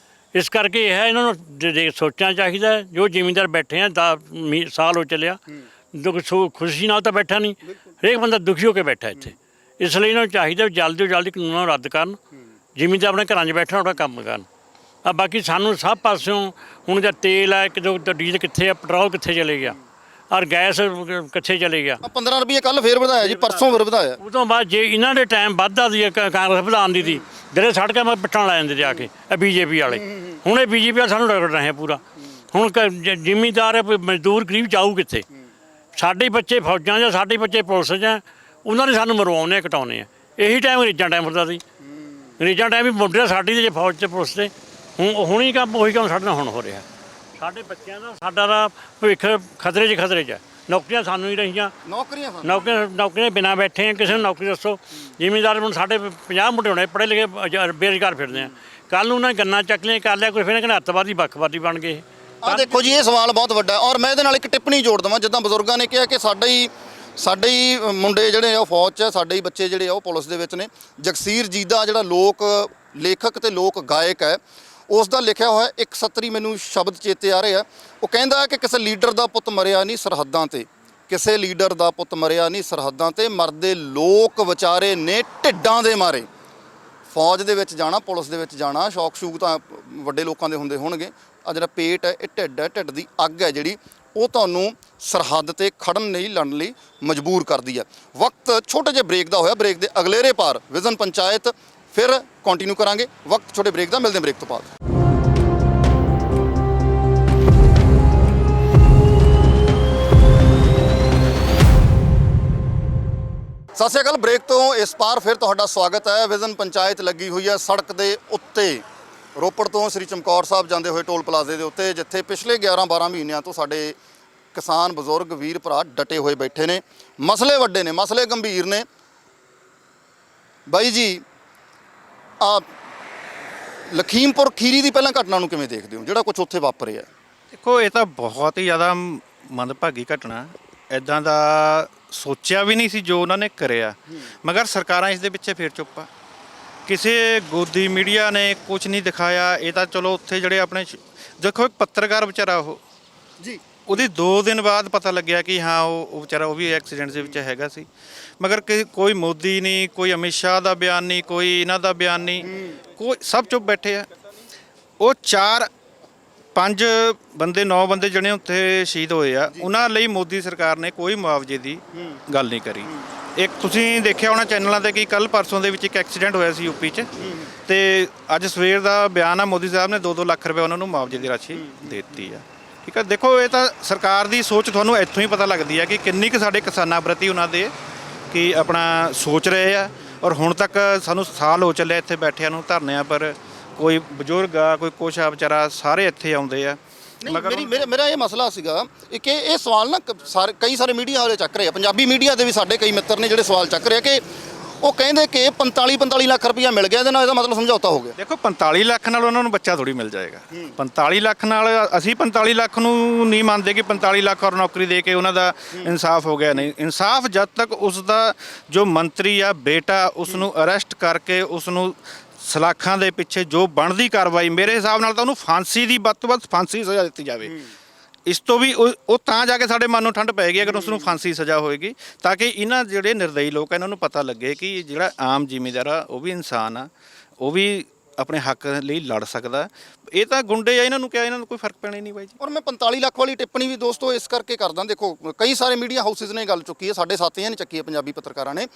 ਇਸ ਕਰਕੇ ਇਹ ਹੈ, ਇਹਨਾਂ ਨੂੰ ਸੋਚਣਾ ਚਾਹੀਦਾ ਹੈ। ਜੋ ਜ਼ਿਮੀਂਦਾਰ ਬੈਠੇ ਆ ਸਾਲ ਹੋ ਚੱਲਿਆ, ਖੁਸ਼ੀ ਨਾਲ ਤਾਂ ਬੈਠਾ ਨਹੀਂ, ਹਰੇਕ ਬੰਦਾ ਦੁਖੀ ਹੋ ਕੇ ਬੈਠਾ ਇੱਥੇ। ਇਸ ਲਈ ਇਹਨਾਂ ਨੂੰ ਚਾਹੀਦਾ ਵੀ ਜਲਦੀ ਤੋਂ ਜਲਦੀ ਕਾਨੂੰਨਾਂ ਨੂੰ ਰੱਦ ਕਰਨ, ਜ਼ਿਮੀਂਦਾਰ ਆਪਣੇ ਘਰਾਂ 'ਚ ਬੈਠਣ, ਉਹਦਾ ਕੰਮ ਕਰਨ। ਆ ਬਾਕੀ ਸਾਨੂੰ ਸਭ ਪਾਸਿਓਂ ਹੁਣ ਜਦ ਤੇਲ ਹੈ, ਕਿਦੋਂ ਡੀਜ਼ਲ ਕਿੱਥੇ ਆ, ਪੈਟਰੋਲ ਕਿੱਥੇ ਚਲੇ ਗਿਆ, ਔਰ ਗੈਸ ਕਿੱਥੇ ਚਲੇ ਗਿਆ। 15 ਰੁਪਏ ਕੱਲ ਫੇਰ ਵਧਾਇਆ ਜੀ, ਪਰਸੋਂ ਫਿਰ ਵਧਾਇਆ। ਉਹ ਤੋਂ ਬਾਅਦ ਜੇ ਇਹਨਾਂ ਦੇ ਟਾਈਮ ਵੱਧਦਾ ਸੀ, ਕਾਂਗਰਸ ਵਧਾਉਣ ਦੀ ਸੀ, ਜਿਹੜੇ ਸੜਕਾਂ ਮੈਂ ਪਿੱਟਣ ਲੈ ਜਾਂਦੇ ਜਾ ਕੇ ਬੀਜੇਪੀ ਵਾਲੇ। ਹੁਣ ਇਹ ਬੀਜੇਪੀ ਵਾਲੇ ਸਾਨੂੰ ਰਗੜ ਰਹੇ ਪੂਰਾ। ਹੁਣ ਜ਼ਿਮੀਂਦਾਰ ਮਜ਼ਦੂਰ ਗਰੀਬ ਜਾਊ ਕਿੱਥੇ? ਸਾਡੇ ਬੱਚੇ ਫੌਜਾਂ 'ਚ, ਸਾਡੇ ਬੱਚੇ ਪੁਲਿਸ 'ਚ, ਉਹਨਾਂ ਨੇ ਸਾਨੂੰ ਮਰਵਾਉਣੇ ਕਟਾਉਣੇ ਆ। ਇਹੀ ਟਾਈਮ ਅੰਗਰੇਜ਼ਾਂ ਟਾਈਮ ਹੁੰਦਾ ਸੀ। ਅੰਗਰੇਜ਼ਾਂ ਟਾਈਮ ਵੀ ਮੁੰਡੇ ਸਾਡੀ ਤੇ ਜੇ ਫੌਜ 'ਚ ਪੁਲਿਸ 'ਤੇ। ਹੁਣ ਹੀ ਕੰਮ ਉਹੀ ਕੰਮ ਸਾਡੇ ਨਾਲ ਹੁਣ ਹੋ ਰਿਹਾ। ਸਾਡੇ ਬੱਚਿਆਂ ਦਾ, ਸਾਡਾ ਦਾ ਭਵਿੱਖ ਖਤਰੇ 'ਚ ਹੈ। ਨੌਕਰੀਆਂ ਸਾਨੂੰ ਹੀ ਰਹੀਆਂ, ਨੌਕਰੀਆਂ ਬਿਨਾਂ ਬੈਠੇ ਆ। ਕਿਸੇ ਨੂੰ ਨੌਕਰੀ ਦੱਸੋ। ਜ਼ਿਮੀਂਦਾਰ ਹੁਣ ਸਾਡੇ 50 ਮੁੰਡੇ ਹੋਣੇ ਪੜ੍ਹੇ ਲਿਖੇ ਬੇਰੁਜ਼ਗਾਰ ਫਿਰਦੇ ਆ। ਕੱਲ੍ਹ ਨੂੰ ਉਹਨਾਂ ਗੰਨਾ ਚੱਕ ਲਿਆ, ਕਰ ਲਿਆ ਕੋਈ, ਫਿਰ ਕਹਿੰਦੇ ਅੱਤਵਾਦੀ ਵੱਖਵਾਦੀ ਬਣ ਗਏ। ਆਹ ਦੇਖੋ ਜੀ, ਇਹ ਸਵਾਲ ਬਹੁਤ ਵੱਡਾ ਹੈ। ਔਰ ਮੈਂ ਇਹਦੇ ਨਾਲ ਇੱਕ ਟਿੱਪਣੀ ਜੋੜ ਦੇਵਾਂ। ਜਿੱਦਾਂ ਬਜ਼ੁਰਗਾਂ ਨੇ ਕਿਹਾ ਕਿ ਸਾਡੇ ਹੀ ਮੁੰਡੇ ਜਿਹੜੇ ਆ ਉਹ ਫੌਜ 'ਚ, ਸਾਡੇ ਹੀ ਬੱਚੇ ਜਿਹੜੇ ਆ ਉਹ ਪੁਲਿਸ ਦੇ ਵਿੱਚ ਨੇ। ਜਗਸੀਰ ਜੀਦਾ ਜਿਹੜਾ ਲੋਕ ਲੇਖਕ ਤੇ ਲੋਕ ਗਾਇਕ ਹੈ, ਉਸ ਦਾ ਲਿਖਿਆ ਹੋਇਆ ਇੱਕ ਸਤਰੀ ਮੈਨੂੰ ਸ਼ਬਦ ਚੇਤੇ ਆ ਰਿਹਾ। ਉਹ ਕਹਿੰਦਾ ਕਿ ਕਿਸੇ ਲੀਡਰ ਦਾ ਪੁੱਤ ਮਰਿਆ ਨਹੀਂ ਸਰਹੱਦਾਂ ਤੇ, ਕਿਸੇ ਲੀਡਰ ਦਾ ਪੁੱਤ ਮਰਿਆ ਨਹੀਂ ਸਰਹੱਦਾਂ ਤੇ, ਮਰਦੇ ਲੋਕ ਵਿਚਾਰੇ ਨੇ ਢਿੱਡਾਂ ਦੇ ਮਾਰੇ। ਫੌਜ ਦੇ ਵਿੱਚ ਜਾਣਾ, ਪੁਲਿਸ ਦੇ ਵਿੱਚ ਜਾਣਾ, ਸ਼ੌਕ ਸ਼ੂਕ ਤਾਂ ਵੱਡੇ ਲੋਕਾਂ ਦੇ ਹੁੰਦੇ ਹੋਣਗੇ। ਆ ਜਿਹੜਾ ਪੇਟ ਹੈ, ਇਹ ਢਿੱਡ ਹੈ, ਢਿੱਡ ਦੀ ਅੱਗ ਹੈ ਜਿਹੜੀ, ਉਹ ਤੁਹਾਨੂੰ ਸਰਹੱਦ ਤੇ ਖੜਨ ਲਈ, ਲੜਨ ਲਈ ਮਜਬੂਰ ਕਰਦੀ ਹੈ। ਵਕਤ ਛੋਟੇ ਜਿਹੇ ਬ੍ਰੇਕ ਦਾ ਹੋਇਆ। ਬ੍ਰੇਕ ਦੇ ਅਗਲੇਰੇ ਪਾਰ ਵਿਜ਼ਨ ਪੰਚਾਇਤ ਫਿਰ ਕੰਟੀਨਿਊ ਕਰਾਂਗੇ। ਵਕਤ ਛੋਟੇ ਬ੍ਰੇਕ ਦਾ, ਮਿਲਦੇ ਬ੍ਰੇਕ ਤੋਂ ਬਾਅਦ। ਸਤਿ ਸ਼੍ਰੀ ਅਕਾਲ। ਬ੍ਰੇਕ ਤੋਂ ਇਸ ਪਾਰ ਫਿਰ ਤੁਹਾਡਾ ਸਵਾਗਤ ਹੈ। ਵਿਜ਼ਨ ਪੰਚਾਇਤ ਲੱਗੀ ਹੋਈ ਹੈ ਸੜਕ ਦੇ ਉੱਤੇ, ਰੋਪੜ ਤੋਂ ਸ੍ਰੀ ਚਮਕੌਰ ਸਾਹਿਬ ਜਾਂਦੇ ਹੋਏ ਟੋਲ ਪਲਾਜ਼ੇ ਦੇ ਉੱਤੇ, ਜਿੱਥੇ ਪਿਛਲੇ 11-12 ਮਹੀਨਿਆਂ ਤੋਂ ਸਾਡੇ ਕਿਸਾਨ ਬਜ਼ੁਰਗ ਵੀਰ ਭਰਾ ਡਟੇ ਹੋਏ ਬੈਠੇ ਨੇ। ਮਸਲੇ ਵੱਡੇ ਨੇ, ਮਸਲੇ ਗੰਭੀਰ ਨੇ। ਬਾਈ ਜੀ, ਲਖੀਮਪੁਰ ਖੀਰੀ ਦੀ ਪਹਿਲਾਂ ਘਟਨਾ ਨੂੰ ਕਿਵੇਂ ਦੇਖਦੇ ਹੋ, ਜਿਹੜਾ ਕੁਝ ਉੱਥੇ ਵਾਪਰਿਆ? ਦੇਖੋ, ਇਹ ਤਾਂ ਬਹੁਤ ਹੀ ਜ਼ਿਆਦਾ ਮੰਦਭਾਗੀ ਘਟਨਾ। ਇੱਦਾਂ ਦਾ ਸੋਚਿਆ ਵੀ ਨਹੀਂ ਸੀ ਜੋ ਉਹਨਾਂ ਨੇ ਕਰਿਆ, ਮਗਰ ਸਰਕਾਰਾਂ ਇਸ ਦੇ ਪਿੱਛੇ ਫਿਰ ਚੁੱਪ ਆ। ਕਿਸੇ ਗੋਦੀ ਮੀਡੀਆ ਨੇ ਕੁਝ ਨਹੀਂ ਦਿਖਾਇਆ। ਇਹ ਤਾਂ ਚਲੋ ਉੱਥੇ ਜਿਹੜੇ ਆਪਣੇ ਦੇਖੋ, ਇੱਕ ਪੱਤਰਕਾਰ ਵਿਚਾਰਾ ਉਹ ਜੀ, ਉਹਦੀ 2 ਦਿਨ ਬਾਅਦ ਪਤਾ ਲੱਗਿਆ ਕਿ ਹਾਂ ਉਹ ਵਿਚਾਰਾ ਉਹ ਵੀ ਐਕਸੀਡੈਂਟ ਦੇ ਵਿੱਚ ਹੈਗਾ ਸੀ। ਮਗਰ ਕੋਈ ਮੋਦੀ ਨਹੀਂ, ਕੋਈ ਅਮਿਤ ਸ਼ਾਹ ਦਾ ਬਿਆਨ ਨਹੀਂ, ਕੋਈ ਇਹਨਾਂ ਦਾ ਬਿਆਨ ਨਹੀਂ, ਕੋਈ ਸਭ ਚੁੱਪ ਬੈਠੇ ਆ। ਉਹ 4-5 ਬੰਦੇ 9 ਬੰਦੇ ਜਿਹੜੇ ਉੱਥੇ ਸ਼ਹੀਦ ਹੋਏ ਆ, ਉਹਨਾਂ ਲਈ ਮੋਦੀ ਸਰਕਾਰ ਨੇ ਕੋਈ ਮੁਆਵਜ਼ੇ ਦੀ ਗੱਲ ਨਹੀਂ ਕਰੀ। ਇੱਕ ਤੁਸੀਂ ਦੇਖਿਆ ਹੋਣਾ ਚੈਨਲਾਂ ਤੇ ਕਿ ਕੱਲ ਪਰਸੋਂ ਦੇ ਵਿੱਚ ਇੱਕ ਐਕਸੀਡੈਂਟ ਹੋਇਆ ਸੀ ਯੂਪੀ 'ਚ, ਤੇ ਅੱਜ ਸਵੇਰ ਦਾ ਬਿਆਨ ਆ ਮੋਦੀ ਸਾਹਿਬ ਨੇ 2-2 ਲੱਖ ਰੁਪਏ ਉਹਨਾਂ ਨੂੰ ਮੁਆਵਜ਼ੇ ਦੀ ਰਾਸ਼ੀ ਦੇ ਦਿੱਤੀ ਆ। ਠੀਕ ਆ, ਦੇਖੋ ਇਹ ਤਾਂ ਸਰਕਾਰ ਦੀ ਸੋਚ ਤੁਹਾਨੂੰ ਇੱਥੋਂ ਹੀ ਪਤਾ ਲੱਗਦੀ ਹੈ ਕਿ ਕਿੰਨੀ ਕੁ ਸਾਡੇ ਕਿਸਾਨਾਂ ਪ੍ਰਤੀ ਉਹਨਾਂ ਦੇ ਕਿ ਆਪਣਾ ਸੋਚ ਰਹੇ ਆ। ਔਰ ਹੁਣ ਤੱਕ ਸਾਨੂੰ ਸਾਲ ਹੋ ਚੱਲਿਆ ਇੱਥੇ ਬੈਠਿਆਂ ਨੂੰ, ਧਰਨਿਆਂ ਪਰ। ਕੋਈ ਬਜ਼ੁਰਗ ਆ, ਕੋਈ ਕੁਛ ਆ, ਵਿਚਾਰਾ ਸਾਰੇ ਇੱਥੇ ਆਉਂਦੇ ਆ। ਮੇਰਾ ਇਹ ਮਸਲਾ ਸੀਗਾ ਕਿ ਇਹ ਸਵਾਲ ਨਾ ਕਈ ਸਾਰੇ ਮੀਡੀਆ ਵਾਲੇ ਚੱਕ ਰਹੇ ਆ। ਪੰਜਾਬੀ ਮੀਡੀਆ ਦੇ ਵੀ ਸਾਡੇ ਕਈ ਮਿੱਤਰ ਨੇ ਜਿਹੜੇ ਸਵਾਲ ਚੱਕ ਰਹੇ ਆ ਕਿ ਉਹ ਕਹਿੰਦੇ ਕਿ 45 ਲੱਖ ਰੁਪਇਆ ਮਿਲ ਗਿਆ, ਇਹਦੇ ਨਾਲ ਇਹਦਾ ਮਤਲਬ ਸਮਝੌਤਾ ਹੋ ਗਿਆ। ਦੇਖੋ, 45 ਲੱਖ ਨਾਲ ਉਹਨਾਂ ਨੂੰ ਬੱਚਾ ਥੋੜੀ ਮਿਲ ਜਾਏਗਾ। 45 ਲੱਖ ਨਾਲ ਅਸੀਂ 45 ਲੱਖ ਨੂੰ ਨਹੀਂ ਮੰਨਦੇ ਕਿ 45 ਲੱਖ ਔਰ ਨੌਕਰੀ ਦੇ ਕੇ ਉਹਨਾਂ ਦਾ ਇਨਸਾਫ ਹੋ ਗਿਆ। ਨਹੀਂ, ਇਨਸਾਫ ਜਦ ਤੱਕ ਉਸ ਦਾ ਜੋ ਮੰਤਰੀ ਆ ਬੇਟਾ, ਉਸ ਨੂੰ ਅਰੈਸਟ ਕਰਕੇ ਉਸ ਨੂੰ ਸਲਾਖਾਂ ਦੇ ਪਿੱਛੇ ਜੋ ਬਣਦੀ ਕਾਰਵਾਈ, ਮੇਰੇ ਹਿਸਾਬ ਨਾਲ ਤਾਂ ਉਹਨੂੰ ਫਾਂਸੀ ਦੀ ਵੱਧ ਤੋਂ ਵੱਧ ਫਾਂਸੀ ਸਜ਼ਾ ਦਿੱਤੀ ਜਾਵੇ। ਇਸ ਤੋਂ ਵੀ ਉਹ ਤਾਂ ਜਾ ਕੇ ਸਾਡੇ ਮਨ ਨੂੰ ਠੰਡ ਪਏਗੀ ਅਗਰ ਉਸ ਨੂੰ ਫਾਂਸੀ ਸਜ਼ਾ ਹੋਏਗੀ, ਤਾਂ ਕਿ ਇਹਨਾਂ ਜਿਹੜੇ ਨਿਰਦਈ ਲੋਕ ਆ ਇਹਨਾਂ ਨੂੰ ਪਤਾ ਲੱਗੇ ਕਿ ਜਿਹੜਾ ਆਮ ਜ਼ਿਮੀਂਦਾਰ ਆ ਉਹ ਵੀ ਇਨਸਾਨ ਆ, ਉਹ ਵੀ ਆਪਣੇ ਹੱਕ ਲਈ ਲੜ ਸਕਦਾ। ਇਹ ਤਾਂ ਗੁੰਡੇ ਆ, ਇਹਨਾਂ ਨੂੰ ਕਿਹਾ, ਇਹਨਾਂ ਨੂੰ ਕੋਈ ਫਰਕ ਪੈਣਾ ਹੀ ਨਹੀਂ ਬਾਈ ਜੀ। ਔਰ ਮੈਂ 45 ਲੱਖ ਵਾਲੀ ਟਿੱਪਣੀ ਵੀ ਦੋਸਤੋ ਇਸ ਕਰਕੇ ਕਰਦਾ, ਦੇਖੋ ਕਈ ਸਾਰੇ ਮੀਡੀਆ ਹਾਊਸਿਸ ਨੇ ਗੱਲ ਚੁੱਕੀ ਹੈ, ਸਾਡੇ ਸਾਥੀਆਂ ਨੇ ਚੱਕੀ ਹੈ, ਪੰਜਾਬੀ ਪੱਤਰਕਾਰਾਂ ਨੇ।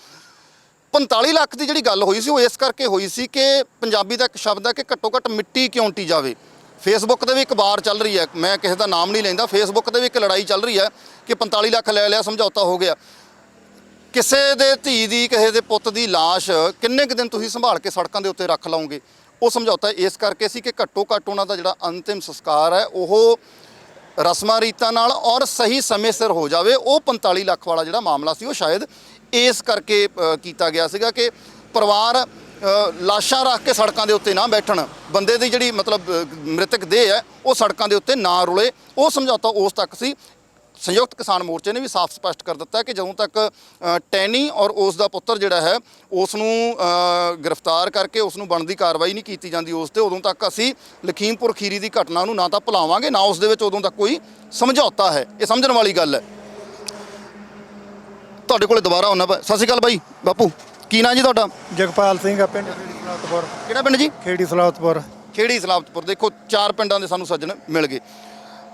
45 ਲੱਖ ਦੀ ਜਿਹੜੀ ਗੱਲ ਹੋਈ ਸੀ ਉਹ ਇਸ ਕਰਕੇ ਹੋਈ ਸੀ ਕਿ ਪੰਜਾਬੀ ਦਾ ਇੱਕ ਸ਼ਬਦ ਹੈ ਕਿ ਘੱਟੋ ਘੱਟ ਮਿੱਟੀ ਕਿਉਂਟੀ ਜਾਵੇ। ਫੇਸਬੁੱਕ 'ਤੇ ਵੀ ਇੱਕ ਵਾਰ ਚੱਲ ਰਹੀ ਹੈ, ਮੈਂ ਕਿਸੇ ਦਾ ਨਾਮ ਨਹੀਂ ਲੈਂਦਾ, ਫੇਸਬੁੱਕ 'ਤੇ ਵੀ ਇੱਕ ਲੜਾਈ ਚੱਲ ਰਹੀ ਹੈ ਕਿ 45 ਲੱਖ ਲੈ ਲਿਆ, ਸਮਝੌਤਾ ਹੋ ਗਿਆ। ਕਿਸੇ ਦੇ ਧੀ ਦੀ, ਕਿਸੇ ਦੇ ਪੁੱਤ ਦੀ ਲਾਸ਼ ਕਿੰਨੇ ਕੁ ਦਿਨ ਤੁਸੀਂ ਸੰਭਾਲ ਕੇ ਸੜਕਾਂ ਦੇ ਉੱਤੇ ਰੱਖ ਲਓਗੇ? ਉਹ ਸਮਝੌਤਾ ਇਸ ਕਰਕੇ ਸੀ ਕਿ ਘੱਟੋ ਘੱਟ ਉਹਨਾਂ ਦਾ ਜਿਹੜਾ ਅੰਤਿਮ ਸੰਸਕਾਰ ਹੈ ਉਹ ਰਸਮਾਂ ਰੀਤਾਂ ਨਾਲ ਔਰ ਸਹੀ ਸਮੇਂ ਸਿਰ ਹੋ ਜਾਵੇ। ਉਹ 45 ਲੱਖ ਵਾਲਾ ਜਿਹੜਾ ਮਾਮਲਾ ਸੀ ਉਹ ਸ਼ਾਇਦ ਇਸ ਕਰਕੇ ਕੀਤਾ ਗਿਆ ਸੀਗਾ ਕਿ ਪਰਿਵਾਰ ਲਾਸ਼ਾਂ ਰੱਖ ਕੇ ਸੜਕਾਂ ਦੇ ਉੱਤੇ ਨਾ ਬੈਠਣ, ਬੰਦੇ ਦੀ ਜਿਹੜੀ ਮਤਲਬ ਮ੍ਰਿਤਕ ਦੇਹ ਹੈ ਉਹ ਸੜਕਾਂ ਦੇ ਉੱਤੇ ਨਾ ਰੁਲੇ, ਉਹ ਸਮਝੌਤਾ ਉਸ ਤੱਕ ਸੀ। ਸੰਯੁਕਤ ਕਿਸਾਨ ਮੋਰਚੇ ਨੇ ਵੀ ਸਾਫ਼ ਸਪਸ਼ਟ ਕਰ ਦਿੱਤਾ ਕਿ ਜਦੋਂ ਤੱਕ ਟੈਨੀ ਔਰ ਉਸ ਦਾ ਪੁੱਤਰ ਜਿਹੜਾ ਹੈ ਉਸ ਨੂੰ ਗ੍ਰਿਫਤਾਰ ਕਰਕੇ ਉਸ ਨੂੰ ਬਣਦੀ ਕਾਰਵਾਈ ਨਹੀਂ ਕੀਤੀ ਜਾਂਦੀ ਉਸ ਤੇ, ਉਦੋਂ ਤੱਕ ਅਸੀਂ ਲਖੀਮਪੁਰ ਖੀਰੀ ਦੀ ਘਟਨਾ ਨੂੰ ਨਾ ਤਾਂ ਭੁਲਾਵਾਂਗੇ, ਨਾ ਉਸ ਦੇ ਵਿੱਚ ਉਦੋਂ ਤੱਕ ਕੋਈ ਸਮਝੌਤਾ ਹੈ। ਇਹ ਸਮਝਣ ਵਾਲੀ ਗੱਲ ਹੈ। ਤੁਹਾਡੇ ਕੋਲੇ ਦੁਬਾਰਾ ਆਉਣਾ। ਸਤਿ ਸ਼੍ਰੀ ਅਕਾਲ ਬਾਈ। ਬਾਪੂ ਕੀ ਨਾਂ ਜੀ ਤੁਹਾਡਾ? ਜਗਪਾਲ ਸਿੰਘ ਆ, ਪਿੰਡ ਖੇੜੀ ਸਲਾਵਤਪੁਰ। ਕਿਹੜਾ ਪਿੰਡ ਜੀ? ਖੇੜੀ ਸਲਾਵਤਪੁਰ। ਖੇੜੀ ਸਲਾਵਤਪੁਰ। ਦੇਖੋ 4 ਪਿੰਡਾਂ ਦੇ ਸਾਨੂੰ ਸੱਜਣ ਮਿਲ ਗਏ।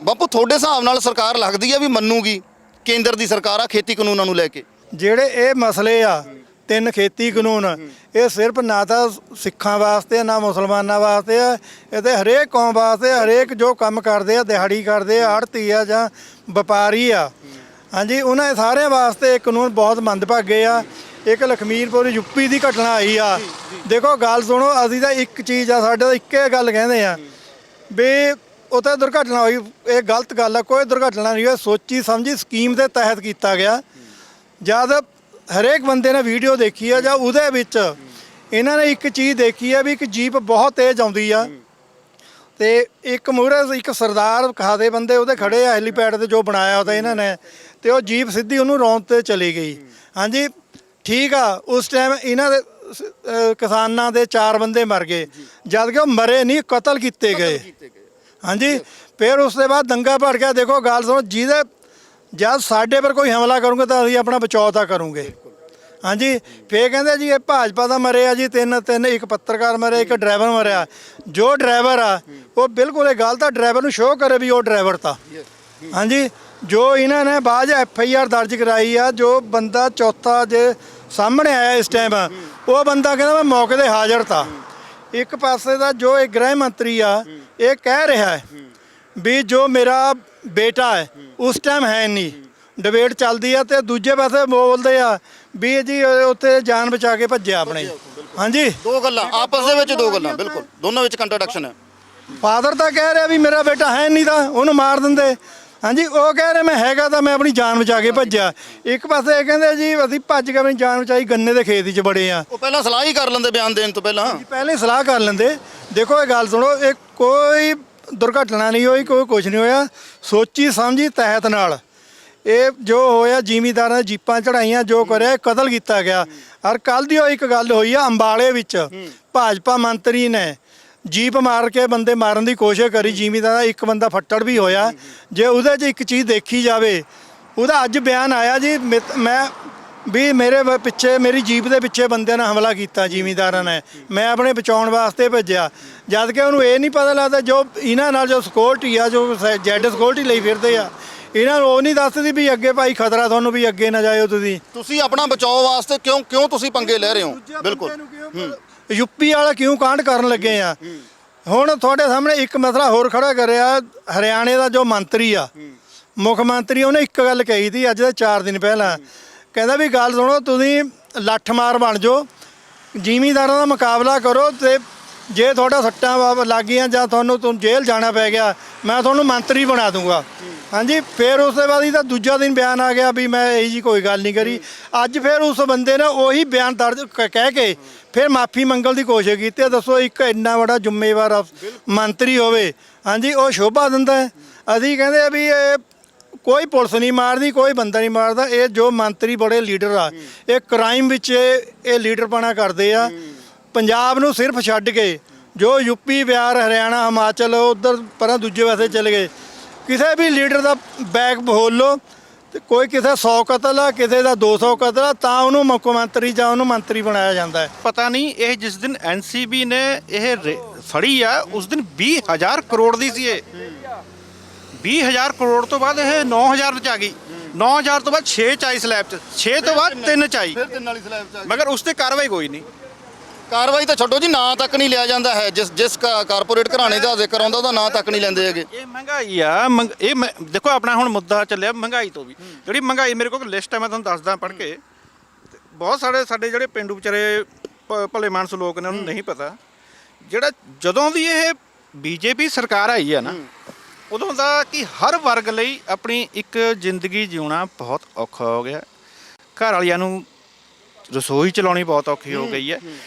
ਬਾਪੂ ਤੁਹਾਡੇ ਹਿਸਾਬ ਨਾਲ ਸਰਕਾਰ ਲੱਗਦੀ ਆ ਵੀ ਮੰਨੂਗੀ, ਕੇਂਦਰ ਦੀ ਸਰਕਾਰ ਆ, ਖੇਤੀ ਕਾਨੂੰਨਾਂ ਨੂੰ ਲੈ ਕੇ? ਜਿਹੜੇ ਇਹ ਮਸਲੇ ਆ 3 ਖੇਤੀ ਕਾਨੂੰਨ, ਇਹ ਸਿਰਫ ਨਾ ਤਾਂ ਸਿੱਖਾਂ ਵਾਸਤੇ ਨਾ ਮੁਸਲਮਾਨਾਂ ਵਾਸਤੇ ਆ, ਇਹ ਤੇ ਹਰੇਕ ਕੌਮ ਵਾਸਤੇ, ਹਰੇਕ ਜੋ ਕੰਮ ਕਰਦੇ ਆ, ਦਿਹਾੜੀ ਕਰਦੇ ਆ, ਆੜ੍ਹਤੀ ਆ ਜਾਂ ਵਪਾਰੀ ਆ, ਹਾਂਜੀ, ਉਹਨਾਂ ਸਾਰਿਆਂ ਵਾਸਤੇ ਇਹ ਕਾਨੂੰਨ ਬਹੁਤ ਮੰਦਭਾਗੇ ਆ। ਇੱਕ ਲਖਮੀਰਪੁਰ ਯੂਪੀ ਦੀ ਘਟਨਾ ਆਈ ਆ। ਦੇਖੋ ਗੱਲ ਸੁਣੋ, ਅਸੀਂ ਤਾਂ ਇੱਕ ਚੀਜ਼ ਆ, ਸਾਡੇ ਤਾਂ ਇੱਕੇ ਗੱਲ ਕਹਿੰਦੇ ਆ ਵੀ ਉੱਥੇ ਦੁਰਘਟਨਾ ਹੋਈ, ਇਹ ਗਲਤ ਗੱਲ ਆ। ਕੋਈ ਦੁਰਘਟਨਾ ਨਹੀਂ ਹੋਈ, ਸੋਚੀ ਸਮਝੀ ਸਕੀਮ ਦੇ ਤਹਿਤ ਕੀਤਾ ਗਿਆ। ਜਦ ਹਰੇਕ ਬੰਦੇ ਨੇ ਵੀਡੀਓ ਦੇਖੀ ਆ ਜਾਂ ਉਹਦੇ ਵਿੱਚ ਇਹਨਾਂ ਨੇ ਇੱਕ ਚੀਜ਼ ਦੇਖੀ ਆ ਵੀ ਇੱਕ ਜੀਪ ਬਹੁਤ ਤੇਜ਼ ਆਉਂਦੀ ਆ ਤੇ ਇੱਕ ਮੂਹਰੇ ਇੱਕ ਸਰਦਾਰ ਖਾਦੇ ਬੰਦੇ ਉਹਦੇ ਖੜੇ ਆ ਹੈਲੀਪੈਡ ਤੇ, ਜੋ ਬਣਾਇਆ ਉਹਦਾ ਇਹਨਾਂ ਨੇ, ਤੇ ਉਹ ਜੀਪ ਸਿੱਧੀ ਉਹਨੂੰ ਰੌਂਦ ਤੇ ਚਲੀ ਗਈ। ਹਾਂਜੀ ਠੀਕ ਆ, ਉਸ ਟਾਈਮ ਇਹਨਾਂ ਦੇ ਕਿਸਾਨਾਂ ਦੇ 4 ਬੰਦੇ ਮਰ ਗਏ, ਜਦ ਕਿ ਉਹ ਮਰੇ ਨਹੀਂ, ਕਤਲ ਕੀਤੇ ਗਏ। ਹਾਂਜੀ ਫਿਰ ਉਸ ਤੋਂ ਬਾਅਦ ਦੰਗਾ ਭੜ ਗਿਆ। ਦੇਖੋ ਗੱਲ ਸੁਣੋ, ਜਿਹਦੇ ਜਦ ਸਾਡੇ ਪਰ ਕੋਈ ਹਮਲਾ ਕਰੂੰਗੇ ਤਾਂ ਅਸੀਂ ਆਪਣਾ ਬਚਾਅ ਤਾਂ ਕਰੂੰਗੇ। ਹਾਂਜੀ ਫੇਰ ਕਹਿੰਦੇ ਜੀ ਇਹ ਭਾਜਪਾ ਦਾ ਮਰੇ ਆ ਜੀ, 3 ਇੱਕ ਪੱਤਰਕਾਰ ਮਰੇ, ਇੱਕ ਡਰਾਈਵਰ ਮਰਿਆ। ਜੋ ਡਰਾਈਵਰ ਆ ਉਹ ਬਿਲਕੁਲ ਇਹ ਗਲਤ ਆ, ਡਰਾਈਵਰ ਨੂੰ ਸ਼ੋਅ ਕਰੇ ਵੀ ਉਹ ਡਰਾਈਵਰ ਤਾਂ। ਹਾਂਜੀ ਜੋ ਇਹਨਾਂ ਨੇ ਬਾਅਦ FIR ਦਰਜ ਕਰਾਈ ਆ, ਜੋ ਬੰਦਾ ਚੌਥਾ ਜੇ ਸਾਹਮਣੇ ਆਇਆ ਇਸ ਟਾਈਮ, ਉਹ ਬੰਦਾ ਕਹਿੰਦਾ ਮੈਂ ਮੌਕੇ ਤੇ ਹਾਜ਼ਰ ਤਾ। ਇੱਕ ਪਾਸੇ ਦਾ ਜੋ ਇਹ ਗ੍ਰਹਿ ਮੰਤਰੀ ਆ ਇਹ ਕਹਿ ਰਿਹਾ ਹੈ ਵੀ ਜੋ ਮੇਰਾ ਬੇਟਾ ਹੈ ਉਸ ਟਾਈਮ ਹੈ ਨਹੀਂ, ਡਿਬੇਟ ਚੱਲਦੀ ਆ, ਤੇ ਦੂਜੇ ਪਾਸੇ ਬੋਲਦੇ ਆ ਵੀ ਜੀ ਉੱਥੇ ਜਾਨ ਬਚਾ ਕੇ ਭੱਜਿਆ ਆਪਣੇ। ਹਾਂਜੀ 2 ਗੱਲਾਂ ਆਪਸ ਦੇ ਵਿੱਚ, 2 ਗੱਲਾਂ ਬਿਲਕੁਲ ਦੋਨਾਂ ਵਿੱਚ ਕੰਟਰਡਿਕਸ਼ਨ ਹੈ। ਫਾਦਰ ਤਾਂ ਕਹਿ ਰਿਹਾ ਵੀ ਮੇਰਾ ਬੇਟਾ ਹੈ ਨਹੀਂ, ਤਾਂ ਉਹਨੂੰ ਮਾਰ ਦਿੰਦੇ। ਹਾਂਜੀ ਉਹ ਕਹਿ ਰਹੇ ਮੈਂ ਹੈਗਾ ਤਾਂ ਮੈਂ ਆਪਣੀ ਜਾਨ ਬਚਾ ਕੇ ਭੱਜਿਆ। ਇੱਕ ਪਾਸੇ ਇਹ ਕਹਿੰਦੇ ਜੀ ਅਸੀਂ ਭੱਜ ਕੇ ਆਪਣੀ ਜਾਨ ਬਚਾਈ, ਗੰਨੇ ਦੇ ਖੇਤ 'ਚ ਬੜੇ ਆ। ਉਹ ਪਹਿਲਾਂ ਸਲਾਹ ਹੀ ਕਰ ਲੈਂਦੇ ਬਿਆਨ ਦੇਣ ਤੋਂ ਪਹਿਲਾਂ। ਪਹਿਲੇ ਸਲਾਹ ਕਰ ਲੈਂਦੇ। ਦੇਖੋ ਇਹ ਗੱਲ ਸੁਣੋ, ਇਹ ਕੋਈ ਦੁਰਘਟਨਾ ਨਹੀਂ ਹੋਈ, ਕੋਈ ਕੁਝ ਨਹੀਂ ਹੋਇਆ, ਸੋਚੀ ਸਮਝੀ ਤਹਿਤ ਨਾਲ ਇਹ ਜੋ ਹੋਇਆ। ਜ਼ਿਮੀਂਦਾਰਾਂ ਨੇ ਜੀਪਾਂ ਚੜਾਈਆਂ, ਜੋ ਕਰਿਆ ਕਤਲ ਕੀਤਾ ਗਿਆ। ਔਰ ਕੱਲ੍ਹ ਦੀ ਉਹ ਇੱਕ ਗੱਲ ਹੋਈ ਆ ਅੰਬਾਲੇ ਵਿੱਚ, ਭਾਜਪਾ ਮੰਤਰੀ ਨੇ ਜੀਪ ਮਾਰ ਕੇ ਬੰਦੇ ਮਾਰਨ ਦੀ ਕੋਸ਼ਿਸ਼ ਕਰੀ, ਜ਼ਿਮੀਂਦਾਰ ਦਾ ਇੱਕ ਬੰਦਾ ਫੱਟੜ ਵੀ ਹੋਇਆ। ਜੇ ਉਹਦੇ 'ਚ ਇੱਕ ਚੀਜ਼ ਦੇਖੀ ਜਾਵੇ, ਉਹਦਾ ਅੱਜ ਬਿਆਨ ਆਇਆ ਜੀ, ਮੈਂ ਵੀ ਮੇਰੇ ਪਿੱਛੇ, ਮੇਰੀ ਜੀਪ ਦੇ ਪਿੱਛੇ ਬੰਦਿਆਂ ਨੇ ਹਮਲਾ ਕੀਤਾ ਜ਼ਿਮੀਂਦਾਰਾਂ ਨੇ, ਮੈਂ ਆਪਣੇ ਬਚਾਉਣ ਵਾਸਤੇ ਭੇਜਿਆ। ਜਦ ਕਿ ਉਹਨੂੰ ਇਹ ਨਹੀਂ ਪਤਾ ਲੱਗਦਾ ਜੋ ਇਹਨਾਂ ਨਾਲ ਜੋ ਸਿਕਿਉਰਿਟੀ ਆ, ਜੋ ਜੈਡ ਸਿਕਿਉਰਿਟੀ ਲਈ ਫਿਰਦੇ ਆ, ਇਹਨਾਂ ਨੂੰ ਉਹ ਨਹੀਂ ਦੱਸਦੀ ਵੀ ਅੱਗੇ ਭਾਈ ਖਤਰਾ ਤੁਹਾਨੂੰ, ਵੀ ਅੱਗੇ ਨਾ ਜਾਇਓ ਤੁਸੀਂ ਆਪਣਾ ਬਚਾਓ ਵਾਸਤੇ ਕਿਉਂ ਤੁਸੀਂ ਪੰਗੇ ਲੈ ਰਹੇ ਹੋ? ਬਿਲਕੁਲ ਯੂਪੀ ਵਾਲਾ ਕਿਉਂ ਕਾਂਡ ਕਰਨ ਲੱਗੇ ਆ? ਹੁਣ ਤੁਹਾਡੇ ਸਾਹਮਣੇ ਇੱਕ ਮਸਲਾ ਹੋਰ ਖੜਾ ਕਰਿਆ। ਹਰਿਆਣੇ ਦਾ ਜੋ ਮੰਤਰੀ ਆ, ਮੁੱਖ ਮੰਤਰੀ, ਉਹਨੇ ਇੱਕ ਗੱਲ ਕਹੀ ਸੀ ਅੱਜ ਦੇ 4 ਦਿਨ ਪਹਿਲਾਂ, ਕਹਿੰਦਾ ਵੀ ਗੱਲ ਸੁਣੋ, ਤੁਸੀਂ ਲੱਠ ਮਾਰ ਬਣ ਜਾਓ, ਜ਼ਿਮੀਂਦਾਰਾਂ ਦਾ ਮੁਕਾਬਲਾ ਕਰੋ, ਤੇ ਜੇ ਤੁਹਾਡਾ ਸੱਟਾਂ ਲੱਗ ਗਈਆਂ ਜਾਂ ਤੁਹਾਨੂੰ ਜੇਲ੍ਹ ਜਾਣਾ ਪੈ ਗਿਆ, ਮੈਂ ਤੁਹਾਨੂੰ ਮੰਤਰੀ ਬਣਾ ਦੂੰਗਾ। ਹਾਂਜੀ ਫਿਰ ਉਸ ਤੋਂ ਬਾਅਦ ਇਹਦਾ ਦੂਜਾ ਦਿਨ ਬਿਆਨ ਆ ਗਿਆ ਵੀ ਮੈਂ ਇਹ ਜੀ ਕੋਈ ਗੱਲ ਨਹੀਂ ਕਰੀ। ਅੱਜ ਫਿਰ ਉਸ ਬੰਦੇ ਨੇ ਉਹੀ ਬਿਆਨ ਦਰਜ ਕਹਿ ਕੇ ਫਿਰ ਮਾਫੀ ਮੰਗਣ ਦੀ ਕੋਸ਼ਿਸ਼ ਕੀਤੀ। ਦੱਸੋ ਇੱਕ ਇੰਨਾ ਵੱਡਾ ਜ਼ਿੰਮੇਵਾਰ ਮੰਤਰੀ ਹੋਵੇ, ਹਾਂਜੀ, ਉਹ ਸ਼ੋਭਾ ਦਿੰਦਾ ਹੈ? ਅਸੀਂ ਕਹਿੰਦੇ ਆ ਵੀ ਇਹ ਕੋਈ ਪੁਲਿਸ ਨਹੀਂ ਮਾਰਦੀ, ਕੋਈ ਬੰਦਾ ਨਹੀਂ ਮਾਰਦਾ। ਇਹ ਜੋ ਮੰਤਰੀ ਬੜੇ ਲੀਡਰ ਆ, ਇਹ ਕ੍ਰਾਈਮ ਵਿੱਚ ਇਹ ਲੀਡਰਪਣਾ ਕਰਦੇ ਆ। ਪੰਜਾਬ ਨੂੰ ਸਿਰਫ ਛੱਡ ਕੇ ਜੋ ਯੂਪੀ, ਬਿਹਾਰ, ਹਰਿਆਣਾ, ਹਿਮਾਚਲ, ਉੱਧਰ ਪਰਾਂ ਦੂਜੇ ਪਾਸੇ ਚਲੇ ਗਏ, ਕਿਸੇ ਵੀ ਲੀਡਰ ਦਾ ਬੈਕ ਬੋਲ ਲਓ, ਤੇ ਕੋਈ ਕਿਸੇ 100 ਕਤਲ ਆ, ਕਿਸੇ ਦਾ 200 ਕਤਲ ਆ, ਤਾਂ ਉਹਨੂੰ ਮੁੱਖ ਮੰਤਰੀ ਜਾਂ ਉਹਨੂੰ ਮੰਤਰੀ ਬਣਾਇਆ ਜਾਂਦਾ ਹੈ। ਪਤਾ ਨਹੀਂ ਇਹ ਜਿਸ ਦਿਨ NCB ਨੇ ਇਹ ਫੜੀ ਆ ਉਸ ਦਿਨ 20,000 ਕਰੋੜ ਦੀ ਸੀ। ਇਹ 20,000 ਕਰੋੜ ਤੋਂ ਬਾਅਦ ਇਹ 9,000 ਚ ਆ ਗਈ। 9,000 ਤੋਂ ਬਾਅਦ 6 ਚ ਆਈ ਸਲੈਬ 'ਚ, 6 ਤੋਂ ਬਾਅਦ 3 ਚ ਆਈ, ਫਿਰ 3 ਵਾਲੀ ਸਲੈਬ 'ਚ ਮਗਰ ਉਸ ਤੇ ਕਾਰਵਾਈ ਕੋਈ ਨਹੀਂ। ਕਾਰਵਾਈ ਤਾਂ ਛੱਡੋ ਜੀ, ਨਾਂ ਤੱਕ ਨਹੀਂ ਲਿਆ ਜਾਂਦਾ ਹੈ। ਜਿਸ ਕਾਰਪੋਰੇਟ ਘਰਾਣੇ ਦਾ ਜ਼ਿਕਰ ਆਉਂਦਾ ਉਹਦਾ ਨਾਂ ਤੱਕ ਨਹੀਂ ਲੈਂਦੇ ਹੈਗੇ। ਇਹ ਮਹਿੰਗਾਈ ਆ। ਦੇਖੋ ਆਪਣਾ ਹੁਣ ਮੁੱਦਾ ਚੱਲਿਆ ਮਹਿੰਗਾਈ ਤੋਂ ਵੀ। ਜਿਹੜੀ ਮਹਿੰਗਾਈ ਮੇਰੇ ਕੋਲ ਲਿਸਟ ਹੈ, ਮੈਂ ਤੁਹਾਨੂੰ ਦੱਸਦਾ ਪੜ੍ਹ ਕੇ। ਬਹੁਤ ਸਾਡੇ ਜਿਹੜੇ ਪਿੰਡੂ ਵਿਚਾਰੇ ਭਲੇ ਮਾਨਸ ਲੋਕ ਨੇ, ਉਹਨੂੰ ਨਹੀਂ ਪਤਾ। ਜਿਹੜਾ ਜਦੋਂ ਦੀ ਇਹ BJP ਸਰਕਾਰ ਆਈ ਆ ਨਾ, ਉਦੋਂ ਦਾ ਕਿ ਹਰ ਵਰਗ ਲਈ ਆਪਣੀ ਇੱਕ ਜ਼ਿੰਦਗੀ ਜਿਉਣਾ ਬਹੁਤ ਔਖਾ ਹੋ ਗਿਆ। ਘਰ ਵਾਲਿਆਂ ਨੂੰ ਰਸੋਈ ਚਲਾਉਣੀ ਬਹੁਤ ਔਖੀ ਹੋ ਗਈ ਹੈ।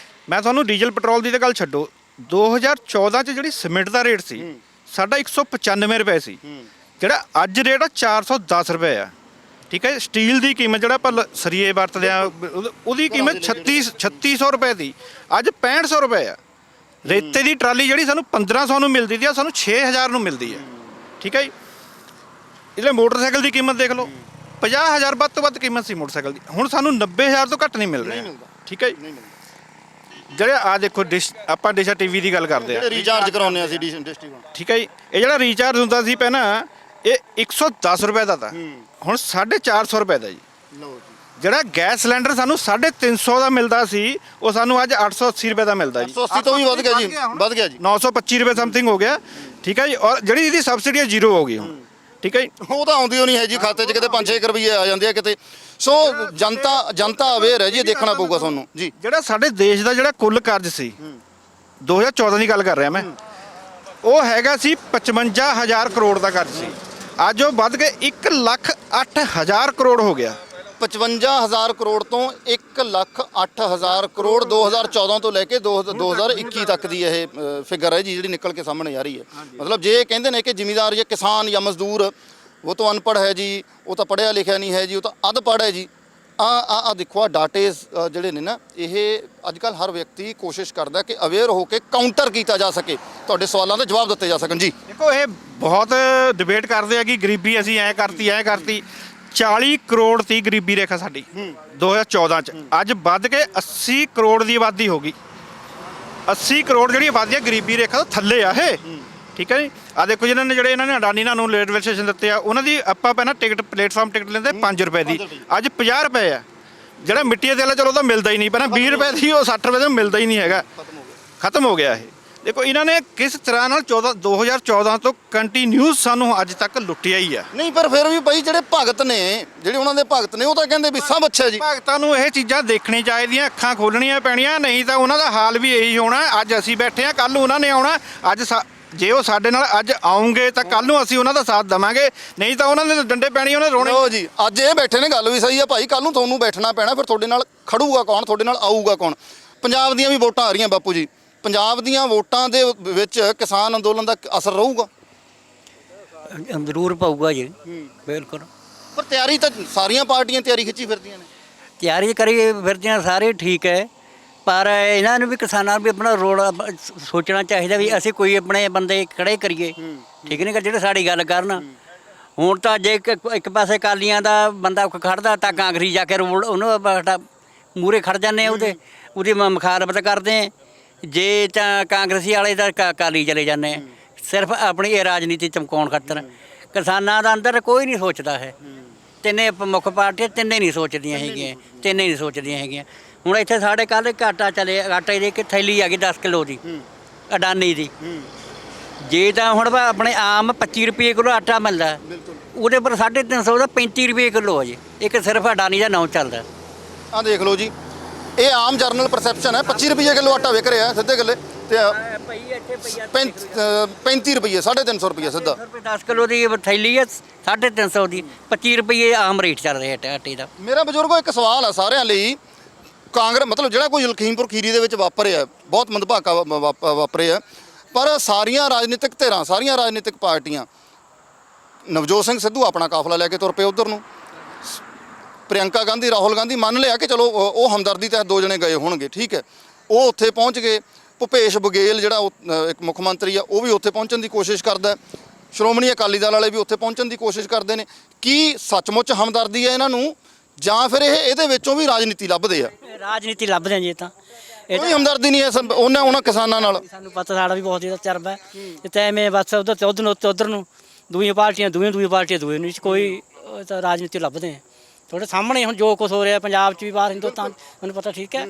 ਮੈਂ ਤੁਹਾਨੂੰ ਡੀਜ਼ਲ ਪੈਟਰੋਲ ਦੀ ਤਾਂ ਗੱਲ ਛੱਡੋ, 2014 ਚ ਜਿਹੜੀ ਸੀਮਿੰਟ ਦਾ ਰੇਟ ਸੀ ਸਾਡਾ 195 ਰੁਪਏ ਸੀ, ਜਿਹੜਾ ਅੱਜ ਰੇਟ ਆ 410 ਰੁਪਏ ਆ। ਠੀਕ ਹੈ, ਸਟੀਲ ਦੀ ਕੀਮਤ ਜਿਹੜਾ ਆਪਾਂ ਸਰੀਏ ਵਰਤਦੇ ਆ ਉਹਦੀ ਕੀਮਤ 3600 ਰੁਪਏ ਦੀ, ਅੱਜ 6500 ਰੁਪਏ ਆ। ਰੇਤੇ ਦੀ ਟਰਾਲੀ ਜਿਹੜੀ ਸਾਨੂੰ 1500 ਨੂੰ ਮਿਲਦੀ ਸੀ, ਸਾਨੂੰ 6000 ਨੂੰ ਮਿਲਦੀ ਹੈ। ਠੀਕ ਹੈ ਜੀ, ਇਹਦੇ ਮੋਟਰਸਾਈਕਲ ਦੀ ਕੀਮਤ ਦੇਖ ਲਓ, 50000 ਵੱਧ ਤੋਂ ਵੱਧ ਕੀਮਤ ਸੀ ਮੋਟਰਸਾਈਕਲ ਦੀ, ਹੁਣ ਸਾਨੂੰ 90000 ਤੋਂ ਘੱਟ ਨਹੀਂ ਮਿਲ ਰਿਹਾ। ਠੀਕ ਹੈ ਜੀ, ਜਿਹੜੇ ਆ ਦੇਖੋ ਡਿਸ਼, ਆਪਾਂ ਡਿਸ਼ਾ ਟੀਵੀ ਦੀ ਗੱਲ ਕਰਦੇ ਆ, ਰੀਚਾਰਜ ਕਰਾਉਂਦੇ ਆ ਅਸੀਂ ਡਿਸ਼ ਤੋਂ। ਠੀਕ ਹੈ ਜੀ, ਇਹ ਜਿਹੜਾ ਰੀਚਾਰਜ ਹੁੰਦਾ ਸੀ ਪਹਿਲਾਂ ਇਹ 110 ਰੁਪਏ ਦਾ ਤਾਂ ਹੁਣ 450 ਰੁਪਏ ਦਾ ਜੀ। ਜਿਹੜਾ ਗੈਸ ਸਿਲੰਡਰ ਸਾਨੂੰ 350 ਦਾ ਮਿਲਦਾ ਸੀ ਉਹ ਸਾਨੂੰ ਅੱਜ 880 ਰੁਪਏ ਦਾ ਮਿਲਦਾ ਜੀ। 880 ਤੋਂ ਵੀ ਵੱਧ ਗਿਆ ਜੀ, ਵੱਧ ਗਿਆ ਜੀ, 925 ਰੁਪਏ ਸਮਥਿੰਗ ਹੋ ਗਿਆ। ਠੀਕ ਹੈ ਜੀ, ਔਰ ਜਿਹੜੀ ਇਹਦੀ ਸਬਸਿਡੀ ਹੈ 0 ਹੋ ਗਈ ਹੁਣ। ਠੀਕ ਹੈ ਜੀ, ਉਹ ਤਾਂ ਆਉਂਦੀ ਹੋ ਨਹੀਂ ਹੈ ਜੀ ਖਾਤੇ 'ਚ, ਕਿਤੇ 5-6 ਰੁਪਏ ਆ ਜਾਂਦੇ ਆ ਕਿਤੇ। ਸੋ ਜਨਤਾ ਅਵੇਅਰ ਹੈ ਜੀ, ਇਹ ਦੇਖਣਾ ਪਊਗਾ ਤੁਹਾਨੂੰ ਜੀ। ਜਿਹੜਾ ਸਾਡੇ ਦੇਸ਼ ਦਾ ਜਿਹੜਾ ਕੁੱਲ ਕਰਜ਼ ਸੀ 2014 ਦੀ ਗੱਲ ਕਰ ਰਿਹਾ ਮੈਂ, ਉਹ ਹੈਗਾ ਸੀ 55000 ਕਰੋੜ ਦਾ ਕਰਜ਼ ਸੀ, ਅੱਜ ਉਹ ਵੱਧ ਕੇ 1,08,000 ਕਰੋੜ ਹੋ ਗਿਆ। 55,000 ਕਰੋੜ ਤੋਂ 1,08,000 ਕਰੋੜ 2014 ਤੋਂ ਲੈ ਕੇ 2021 ਤੱਕ ਦੀ ਇਹ ਫਿਗਰ ਹੈ ਜੀ, ਜਿਹੜੀ ਨਿਕਲ ਕੇ ਸਾਹਮਣੇ ਆ ਰਹੀ ਹੈ। ਮਤਲਬ ਜੇ ਇਹ ਕਹਿੰਦੇ ਨੇ ਕਿ ਜ਼ਿਮੀਂਦਾਰ ਜਾਂ ਕਿਸਾਨ ਜਾਂ ਮਜ਼ਦੂਰ ਉਹ ਤਾਂ ਅਨਪੜ੍ਹ ਹੈ ਜੀ, ਉਹ ਤਾਂ ਪੜ੍ਹਿਆ ਲਿਖਿਆ ਨਹੀਂ ਹੈ ਜੀ, ਉਹ ਤਾਂ ਅਧਪੜ੍ਹ ਹੈ ਜੀ। ਆ ਦੇਖੋ ਆ ਡਾਟੇ ਜਿਹੜੇ ਨੇ ਨਾ, ਇਹ ਅੱਜ ਕੱਲ੍ਹ ਹਰ ਵਿਅਕਤੀ ਕੋਸ਼ਿਸ਼ ਕਰਦਾ ਕਿ ਅਵੇਅਰ ਹੋ ਕੇ ਕਾਊਂਟਰ ਕੀਤਾ ਜਾ ਸਕੇ, ਤੁਹਾਡੇ ਸਵਾਲਾਂ ਦੇ ਜਵਾਬ ਦਿੱਤੇ ਜਾ ਸਕਣ ਜੀ। ਦੇਖੋ ਇਹ ਬਹੁਤ ਡਿਬੇਟ ਕਰਦੇ ਆ ਕਿ ਗਰੀਬੀ ਅਸੀਂ ਐਂ ਕਰਤੀ 40 ਕਰੋੜ ਤੀ ਗਰੀਬੀ ਰੇਖਾ ਸਾਡੀ 2014 ਚ, ਅੱਜ ਵੱਧ ਕੇ 80 ਕਰੋੜ ਦੀ ਆਬਾਦੀ ਹੋ ਗਈ। 80 ਕਰੋੜ ਜਿਹੜੀ ਆਬਾਦੀ ਹੈ ਗਰੀਬੀ ਰੇਖਾ ਤੋਂ ਥੱਲੇ ਆ ਇਹ। ਠੀਕ ਹੈ ਜੀ, ਆ ਦੇਖੋ ਇਹਨਾਂ ਨੇ ਅਡਾਨੀ ਨੂੰ ਰੇਲਵੇ ਸਟੇਸ਼ਨ ਦਿੱਤੇ ਆ, ਉਹਨਾਂ ਦੀ ਆਪਾਂ ਪਹਿਲਾਂ ਟਿਕਟ ਪਲੇਟਫਾਰਮ ਟਿਕਟ ਲੈਂਦੇ 5 ਰੁਪਏ ਦੀ, ਅੱਜ 50 ਰੁਪਏ ਆ। ਜਿਹੜਾ ਮਿੱਟੀ ਦਾ ਤੇਲ ਆ ਚਲੋ ਉਹ ਤਾਂ ਮਿਲਦਾ ਹੀ ਨਹੀਂ, ਪਹਿਲਾਂ 20 ਰੁਪਏ ਦੀ ਉਹ 60 ਰੁਪਏ ਦਾ ਮਿਲਦਾ ਹੀ ਨਹੀਂ ਹੈਗਾ, ਖਤਮ ਹੋ ਗਿਆ ਇਹ। ਦੇਖੋ ਇਹਨਾਂ ਨੇ ਕਿਸ ਤਰ੍ਹਾਂ ਨਾਲ 2014 ਤੋਂ ਕੰਟੀਨਿਊਸ ਸਾਨੂੰ ਅੱਜ ਤੱਕ ਲੁੱਟਿਆ ਹੀ ਆ। ਨਹੀਂ ਪਰ ਫਿਰ ਵੀ ਭਾਈ ਜਿਹੜੇ ਭਗਤ ਨੇ, ਜਿਹੜੇ ਉਹਨਾਂ ਦੇ ਭਗਤ ਨੇ, ਉਹ ਤਾਂ ਕਹਿੰਦੇ ਵੀ ਸਭ ਅੱਛਾ ਜੀ। ਭਗਤਾਂ ਨੂੰ ਇਹ ਚੀਜ਼ਾਂ ਦੇਖਣੀ ਚਾਹੀਦੀਆਂ, ਅੱਖਾਂ ਖੋਲਣੀਆਂ ਪੈਣੀਆਂ, ਨਹੀਂ ਤਾਂ ਉਹਨਾਂ ਦਾ ਹਾਲ ਵੀ ਇਹੀ ਹੋਣਾ। ਅੱਜ ਅਸੀਂ ਬੈਠੇ ਆ, ਕੱਲ ਨੂੰ ਉਹਨਾਂ ਨੇ ਆਉਣਾ। ਅੱਜ ਜੇ ਉਹ ਸਾਡੇ ਨਾਲ ਅੱਜ ਆਉਂਗੇ ਤਾਂ ਕੱਲ ਨੂੰ ਅਸੀਂ ਉਹਨਾਂ ਦਾ ਸਾਥ ਦੇਵਾਂਗੇ, ਨਹੀਂ ਤਾਂ ਉਹਨਾਂ ਦੇ ਡੰਡੇ ਪੈਣੀ, ਉਹਨੇ ਰੋਣੇ। ਲਓ ਜੀ, ਅੱਜ ਇਹ ਬੈਠੇ ਨੇ, ਗੱਲ ਵੀ ਸਹੀ ਆ ਭਾਈ, ਕੱਲ ਨੂੰ ਤੁਹਾਨੂੰ ਬੈਠਣਾ ਪੈਣਾ, ਫਿਰ ਤੁਹਾਡੇ ਨਾਲ ਖੜੂਗਾ ਕੌਣ, ਤੁਹਾਡੇ ਨਾਲ ਆਊਗਾ ਕੌਣ। ਪੰਜਾਬ ਦੀਆਂ ਵੀ ਵੋਟਾਂ ਆ ਰਹੀਆਂ ਬਾਪੂ ਜੀ, ਪੰਜਾਬ ਦੀਆਂ ਵੋਟਾਂ ਦੇ ਵਿੱਚ ਕਿਸਾਨ ਅੰਦੋਲਨ ਦਾ ਅਸਰ ਰਹੂਗਾ? ਜ਼ਰੂਰ ਪਊਗਾ ਜੀ, ਬਿਲਕੁਲ। ਪਰ ਤਿਆਰੀ ਤਾਂ ਸਾਰੀਆਂ ਪਾਰਟੀਆਂ ਤਿਆਰੀ ਖਿੱਚੀ ਫਿਰਦੀਆਂ ਨੇ। ਤਿਆਰੀ ਕਰੀ ਫਿਰਦੀਆਂ ਸਾਰੇ, ਠੀਕ ਹੈ, ਪਰ ਇਹਨਾਂ ਨੂੰ ਵੀ ਕਿਸਾਨਾਂ ਨੂੰ ਵੀ ਆਪਣਾ ਰੋਲ ਸੋਚਣਾ ਚਾਹੀਦਾ ਵੀ ਅਸੀਂ ਕੋਈ ਆਪਣੇ ਬੰਦੇ ਖੜੇ ਕਰੀਏ। ਠੀਕ ਨਹੀਂ, ਜਿਹੜੇ ਸਾਡੀ ਗੱਲ ਕਰਨ। ਹੁਣ ਤਾਂ ਜੇ ਇੱਕ ਪਾਸੇ ਅਕਾਲੀਆਂ ਦਾ ਬੰਦਾ ਖੜਦਾ ਤਾਂ ਕਾਂਗਰਸੀ ਜਾ ਕੇ ਰੋਲ ਉਹਨੂੰ ਮੂਹਰੇ ਖੜ ਜਾਂਦੇ, ਉਹਦੀ ਮੁਖਾਲਫਤ ਕਰਦੇ। ਜੇ ਤਾਂ ਕਾਂਗਰਸੀ ਵਾਲੇ ਤਾਂ ਅਕਾਲੀ ਚਲੇ ਜਾਂਦੇ, ਸਿਰਫ ਆਪਣੀ ਇਹ ਰਾਜਨੀਤੀ ਚਮਕਾਉਣ ਖਾਤਰ। ਕਿਸਾਨਾਂ ਦਾ ਅੰਦਰ ਕੋਈ ਨਹੀਂ ਸੋਚਦਾ ਹੈ, ਤਿੰਨੇ ਮੁੱਖ ਪਾਰਟੀਆਂ ਤਿੰਨੇ ਨਹੀਂ ਸੋਚਦੀਆਂ ਹੈਗੀਆਂ। ਹੁਣ ਇੱਥੇ ਸਾਡੇ ਕੱਲ੍ਹ ਆਟੇ ਦੀ ਇੱਕ ਥੈਲੀ ਆ ਗਈ 10 ਕਿਲੋ ਦੀ, ਅਡਾਨੀ ਦੀ। ਜੇ ਤਾਂ ਹੁਣ ਆਪਣੇ ਆਮ 25 ਰੁਪਏ ਕਿਲੋ ਆਟਾ ਮਿਲਦਾ, ਉਹਦੇ ਪਰ 350 ਦਾ 35 ਰੁਪਏ ਕਿਲੋ ਹੈ ਜੀ। ਇੱਕ ਸਿਰਫ ਅਡਾਨੀ ਦਾ ਨਾਂ ਚੱਲਦਾ। ਆਹ ਦੇਖ ਲਓ ਜੀ, ਇਹ ਆਮ ਜਰਨਲ ਪਰਸੈਪਸ਼ਨ ਹੈ। 25 ਰੁਪਏ ਕਿਲੋ ਆਟਾ ਵਿਕ ਰਿਹਾ ਸਿੱਧੇ ਗੱਲੇ, ਤੇ 35 ਰੁਪਏ 350 ਰੁਪਏ ਸਿੱਧਾ। 10 ਕਿਲੋ ਦੀ ਥੈਲੀ ਹੈ 350 ਦੀ, 25 ਰੁਪਏ ਆਮ ਰੇਟ ਚੱਲ ਰਿਹਾ ਆਟੇ ਦਾ। ਮੇਰਾ ਬਜ਼ੁਰਗੋ ਇੱਕ ਸਵਾਲ ਆ ਸਾਰਿਆਂ ਲਈ, ਕਾਂਗਰਸ ਮਤਲਬ ਜਿਹੜਾ ਕੋਈ ਲਖੀਮਪੁਰ ਖੀਰੀ ਦੇ ਵਿੱਚ ਵਾਪਰਿਆ, ਬਹੁਤ ਮੰਦਭਾਗਾ ਵਾਪਰਿਆ, ਪਰ ਸਾਰੀਆਂ ਰਾਜਨੀਤਿਕ ਧਿਰਾਂ, ਸਾਰੀਆਂ ਰਾਜਨੀਤਿਕ ਪਾਰਟੀਆਂ, ਨਵਜੋਤ ਸਿੰਘ ਸਿੱਧੂ ਆਪਣਾ ਕਾਫਲਾ ਲੈ ਕੇ ਤੁਰ ਪਏ ਉਧਰ ਨੂੰ, ਪ੍ਰਿਯੰਕਾ ਗਾਂਧੀ, ਰਾਹੁਲ ਗਾਂਧੀ ਮੰਨ ਲਿਆ ਕਿ ਚਲੋ ਉਹ ਹਮਦਰਦੀ ਤਹਿਤ 2 ਜਣੇ ਗਏ ਹੋਣਗੇ, ਠੀਕ ਹੈ, ਉਹ ਉੱਥੇ ਪਹੁੰਚ ਗਏ। ਭੁਪੇਸ਼ ਬਘੇਲ ਜਿਹੜਾ ਇੱਕ ਮੁੱਖ ਮੰਤਰੀ ਆ, ਉਹ ਵੀ ਉੱਥੇ ਪਹੁੰਚਣ ਦੀ ਕੋਸ਼ਿਸ਼ ਕਰਦਾ। ਸ਼੍ਰੋਮਣੀ ਅਕਾਲੀ ਦਲ ਵਾਲੇ ਵੀ ਉੱਥੇ ਪਹੁੰਚਣ ਦੀ ਕੋਸ਼ਿਸ਼ ਕਰਦੇ ਨੇ। ਕੀ ਸੱਚਮੁੱਚ ਹਮਦਰਦੀ ਹੈ ਇਹਨਾਂ ਨੂੰ, ਜਾਂ ਫਿਰ ਇਹਦੇ ਵਿੱਚੋਂ ਵੀ ਰਾਜਨੀਤੀ ਲੱਭਦੇ ਆ? ਰਾਜਨੀਤੀ ਲੱਭਦੇ ਆ ਜੀ। ਤਾਂ ਕੋਈ ਹਮਦਰਦੀ ਨਹੀਂ ਹੈ ਉਹਨਾਂ ਕਿਸਾਨਾਂ ਨਾਲ। ਸਾਨੂੰ ਪਤਾ, ਸਾਡਾ ਵੀ ਬਹੁਤ ਜ਼ਿਆਦਾ ਚਰਬਾ ਹੈ ਤੇ ਐਵੇਂ ਬਸ ਉਧਰ ਤੇ ਉਧਰ ਨੂੰ ਦੂਈਆਂ ਪਾਰਟੀਆਂ ਦੂਏ ਨੂੰ ਕੋਈ ਤਾਂ ਰਾਜਨੀਤੀ ਲੱਭਦੇ ਆ। ਤੁਹਾਡੇ ਸਾਹਮਣੇ ਹੁਣ ਜੋ ਕੁਝ ਹੋ ਰਿਹਾ ਪੰਜਾਬ 'ਚ ਵੀ, ਬਾਹਰ ਹਿੰਦੁਸਤਾਨ, ਮੈਨੂੰ ਪਤਾ ਠੀਕ ਹੈ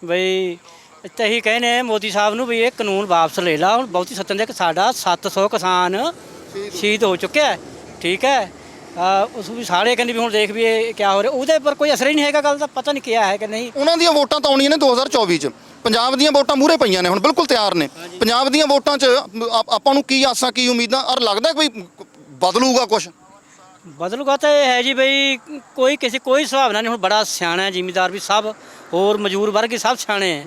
ਬਈ। ਇੱਥੇ ਇਹੀ ਕਹਿੰਦੇ ਮੋਦੀ ਸਾਹਿਬ ਨੂੰ ਵੀ ਇਹ ਕਾਨੂੰਨ ਵਾਪਸ ਲੈ ਲਾ। ਹੁਣ ਬਹੁਤੀ ਸੱਤਨ ਦੇ ਕਿ ਸਾਡਾ 700 ਕਿਸਾਨ ਸ਼ਹੀਦ ਹੋ ਚੁੱਕਿਆ, ਠੀਕ ਹੈ। ਉਸ ਵੀ ਸਾਰੇ ਕਹਿੰਦੇ ਵੀ ਹੁਣ ਦੇਖ ਵੀ ਇਹ ਕੀ ਹੋ ਰਿਹਾ, ਉਹਦੇ ਪਰ ਕੋਈ ਅਸਰ ਹੀ ਨਹੀਂ ਹੈਗਾ। ਗੱਲ ਦਾ ਪਤਾ ਨਹੀਂ ਕੀ ਹੈ ਕਿ ਨਹੀਂ। ਉਹਨਾਂ ਦੀਆਂ ਵੋਟਾਂ ਤਾਂ ਆਉਣੀਆਂ ਨੇ 2024 ਚ, ਪੰਜਾਬ ਦੀਆਂ ਵੋਟਾਂ ਮੂਹਰੇ ਪਈਆਂ ਨੇ, ਹੁਣ ਬਿਲਕੁਲ ਤਿਆਰ ਨੇ। ਪੰਜਾਬ ਦੀਆਂ ਵੋਟਾਂ 'ਚ ਆਪਾਂ ਨੂੰ ਕੀ ਆਸਾਂ, ਕੀ ਉਮੀਦਾਂ, ਔਰ ਲੱਗਦਾ ਕੋਈ ਬਦਲੂਗਾ ਕੁਝ? ਬਦਲੂਗਾ ਤਾਂ ਇਹ ਹੈ ਜੀ ਬਈ ਕੋਈ ਸੁਭਾਵਨਾ ਨਹੀਂ। ਹੁਣ ਬੜਾ ਸਿਆਣਾ ਹੈ ਜ਼ਿਮੀਦਾਰ ਵੀ ਸਭ, ਹੋਰ ਮਜ਼ਦੂਰ ਵਰਗ ਵੀ ਸਭ ਸਿਆਣੇ ਹੈ।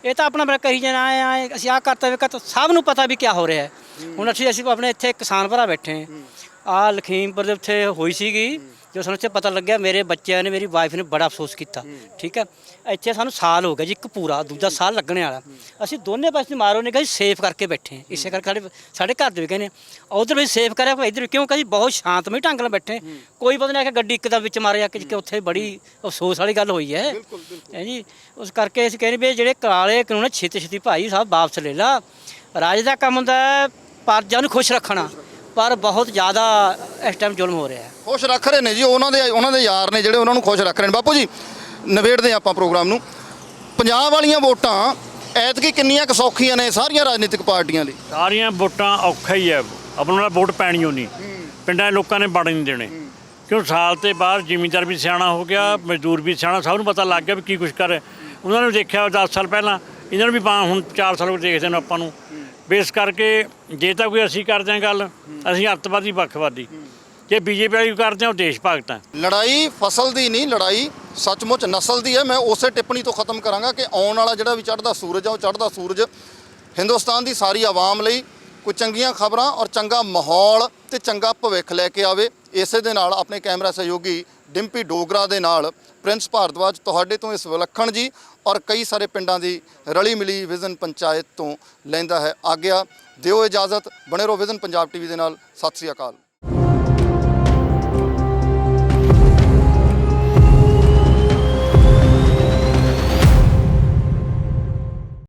ਇਹ ਤਾਂ ਆਪਣਾ ਬੜਾ ਕਹੀ ਜਾਣਾ ਆਏ ਅਸੀਂ ਆਹ ਕਰਤਾ ਵੇ ਕਰਤਾ, ਸਭ ਨੂੰ ਪਤਾ ਵੀ ਕੀ ਹੋ ਰਿਹਾ ਹੈ। ਹੁਣ ਅਸੀਂ ਆਪਣੇ ਇੱਥੇ ਕਿਸਾਨ ਭਰਾ ਬੈਠੇ ਹਾਂ, ਆਹ ਲਖੀਮਪੁਰ ਦੇ ਉੱਥੇ ਹੋਈ ਸੀਗੀ, ਜੋ ਸਾਨੂੰ ਇੱਥੇ ਪਤਾ ਲੱਗਿਆ ਮੇਰੇ ਬੱਚਿਆਂ ਨੇ, ਮੇਰੀ ਵਾਈਫ ਨੇ ਬੜਾ ਅਫਸੋਸ ਕੀਤਾ। ਠੀਕ ਹੈ, ਇੱਥੇ ਸਾਨੂੰ ਸਾਲ ਹੋ ਗਿਆ ਜੀ, ਇੱਕ ਪੂਰਾ ਦੂਜਾ ਸਾਲ ਲੱਗਣੇ ਵਾਲਾ। ਅਸੀਂ ਦੋਨੇ ਪਾਸੇ ਮਾਰੋ ਨੇ ਕਹੀ ਸੇਫ ਕਰਕੇ ਬੈਠੇ, ਇਸੇ ਕਰਕੇ ਸਾਡੇ ਘਰ ਦੇ ਵੀ ਕਹਿੰਦੇ ਉਧਰ ਵੀ ਸੇਫ ਕਰਿਆ, ਇੱਧਰ ਕਿਉਂ ਕਹੀ ਬਹੁਤ ਸ਼ਾਂਤਮਈ ਢੰਗ ਨਾਲ ਬੈਠੇ। ਕੋਈ ਪਤਾ ਨਹੀਂ ਕਿ ਗੱਡੀ ਇੱਕਦਮ ਵਿੱਚ ਮਾਰਿਆ ਕਿ ਉੱਥੇ ਬੜੀ ਅਫਸੋਸ ਵਾਲੀ ਗੱਲ ਹੋਈ ਹੈ ਜੀ। ਉਸ ਕਰਕੇ ਅਸੀਂ ਕਹਿੰਦੇ ਵੀ ਜਿਹੜੇ ਕਾਲੇ ਕਾਨੂੰਨ ਛੇਤੀ ਛੇਤੀ ਭਾਈ ਸਾਹਿਬ ਵਾਪਸ ਲੈ ਲਾ। ਰਾਜ ਦਾ ਕੰਮ ਹੁੰਦਾ ਪ੍ਰਜਾ ਨੂੰ ਖੁਸ਼ ਰੱਖਣਾ, ਪਰ ਬਹੁਤ ਜ਼ਿਆਦਾ ਇਸ ਟਾਈਮ ਜ਼ੁਲਮ ਹੋ ਰਿਹਾ ਹੈ। ਖੁਸ਼ ਰੱਖ ਰਹੇ ਨੇ ਜੀ, ਉਹਨਾਂ ਦੇ ਯਾਰ ਨੇ ਜਿਹੜੇ ਉਹਨਾਂ ਨੂੰ ਖੁਸ਼ ਰੱਖ ਰਹੇ ਨੇ। ਬਾਪੂ ਜੀ ਨਿਬੇੜਦੇ ਆਪਾਂ ਪ੍ਰੋਗਰਾਮ ਨੂੰ। ਪੰਜਾਬ ਵਾਲੀਆਂ ਵੋਟਾਂ ਐਤਕੀ ਕਿੰਨੀਆਂ ਕੁ ਸੌਖੀਆਂ ਨੇ ਸਾਰੀਆਂ ਰਾਜਨੀਤਿਕ ਪਾਰਟੀਆਂ ਲਈ? ਸਾਰੀਆਂ ਵੋਟਾਂ ਔਖਾ ਹੀ ਹੈ, ਆਪਣਾ ਨਾਲ ਵੋਟ ਪੈਣੀ ਓ ਨਹੀਂ। ਪਿੰਡਾਂ ਦੇ ਲੋਕਾਂ ਨੇ ਵੜ ਨਹੀਂ ਦੇਣੇ, ਕਿਉਂ ਸਾਲ ਤੇ ਬਾਅਦ ਜ਼ਿਮੀਂਦਾਰ ਵੀ ਸਿਆਣਾ ਹੋ ਗਿਆ, ਮਜ਼ਦੂਰ ਵੀ ਸਿਆਣਾ, ਸਭ ਨੂੰ ਪਤਾ ਲੱਗ ਗਿਆ ਵੀ ਕੀ ਕੁਛ ਕਰ। ਉਹਨਾਂ ਨੇ ਦੇਖਿਆ 10 ਸਾਲ ਪਹਿਲਾਂ, ਇਹਨਾਂ ਨੂੰ ਵੀ ਹੁਣ 4 ਸਾਲ ਦੇਖਦੇ ਨੇ ਆਪਾਂ ਨੂੰ। ਬੇਸ ਕਰਕੇ ਜੇ ਤਾਂ ਕੋਈ ਅਸੀਂ ਕਰਦੇ ਹਾਂ ਗੱਲ, ਅਸੀਂ ਅੱਤਵਾਦੀ ਵੱਖਵਾਦੀ, ਜੇ ਬੀਜੇਪੀ ਵਾਲੀ ਕਰਦੇ ਹਾਂ ਉਹ ਦੇਸ਼ ਭਗਤ ਹੈ। ਲੜਾਈ ਫਸਲ ਦੀ ਨਹੀਂ, ਲੜਾਈ ਸੱਚਮੁੱਚ ਨਸਲ ਦੀ ਹੈ। ਮੈਂ ਉਸੇ ਟਿੱਪਣੀ ਤੋਂ ਖਤਮ ਕਰਾਂਗਾ ਕਿ ਆਉਣ ਵਾਲਾ ਜਿਹੜਾ ਵੀ ਚੜ੍ਹਦਾ ਸੂਰਜ ਆ, ਉਹ ਚੜ੍ਹਦਾ ਸੂਰਜ ਹਿੰਦੁਸਤਾਨ ਦੀ ਸਾਰੀ ਆਵਾਮ ਲਈ ਕੋਈ ਚੰਗੀਆਂ ਖਬਰਾਂ ਔਰ ਚੰਗਾ ਮਾਹੌਲ ਤੇ ਚੰਗਾ ਭਵਿੱਖ ਲੈ ਕੇ ਆਵੇ। ਇਸੇ ਦੇ ਨਾਲ ਆਪਣੇ ਕੈਮਰਾ ਸਹਿਯੋਗੀ ਡਿੰਪੀ ਡੋਗਰਾ ਦੇ ਨਾਲ ਪ੍ਰਿੰਸ ਭਾਰਦਵਾਜ ਤੁਹਾਡੇ ਤੋਂ ਇਸ ਵਿਲੱਖਣ ਜੀ ਔਰ ਕਈ ਸਾਰੇ ਪਿੰਡਾਂ ਦੀ ਰਲੀ ਮਿਲੀ ਵਿਜ਼ਨ ਪੰਚਾਇਤ ਤੋਂ ਲੈਂਦਾ ਹੈ ਆਗਿਆ। ਦਿਓ ਇਜਾਜ਼ਤ, ਬਣੇ ਰਹੋ ਵਿਜ਼ਨ ਪੰਜਾਬ ਟੀਵੀ ਦੇ ਨਾਲ। ਸਤਿ ਸ੍ਰੀ ਅਕਾਲ।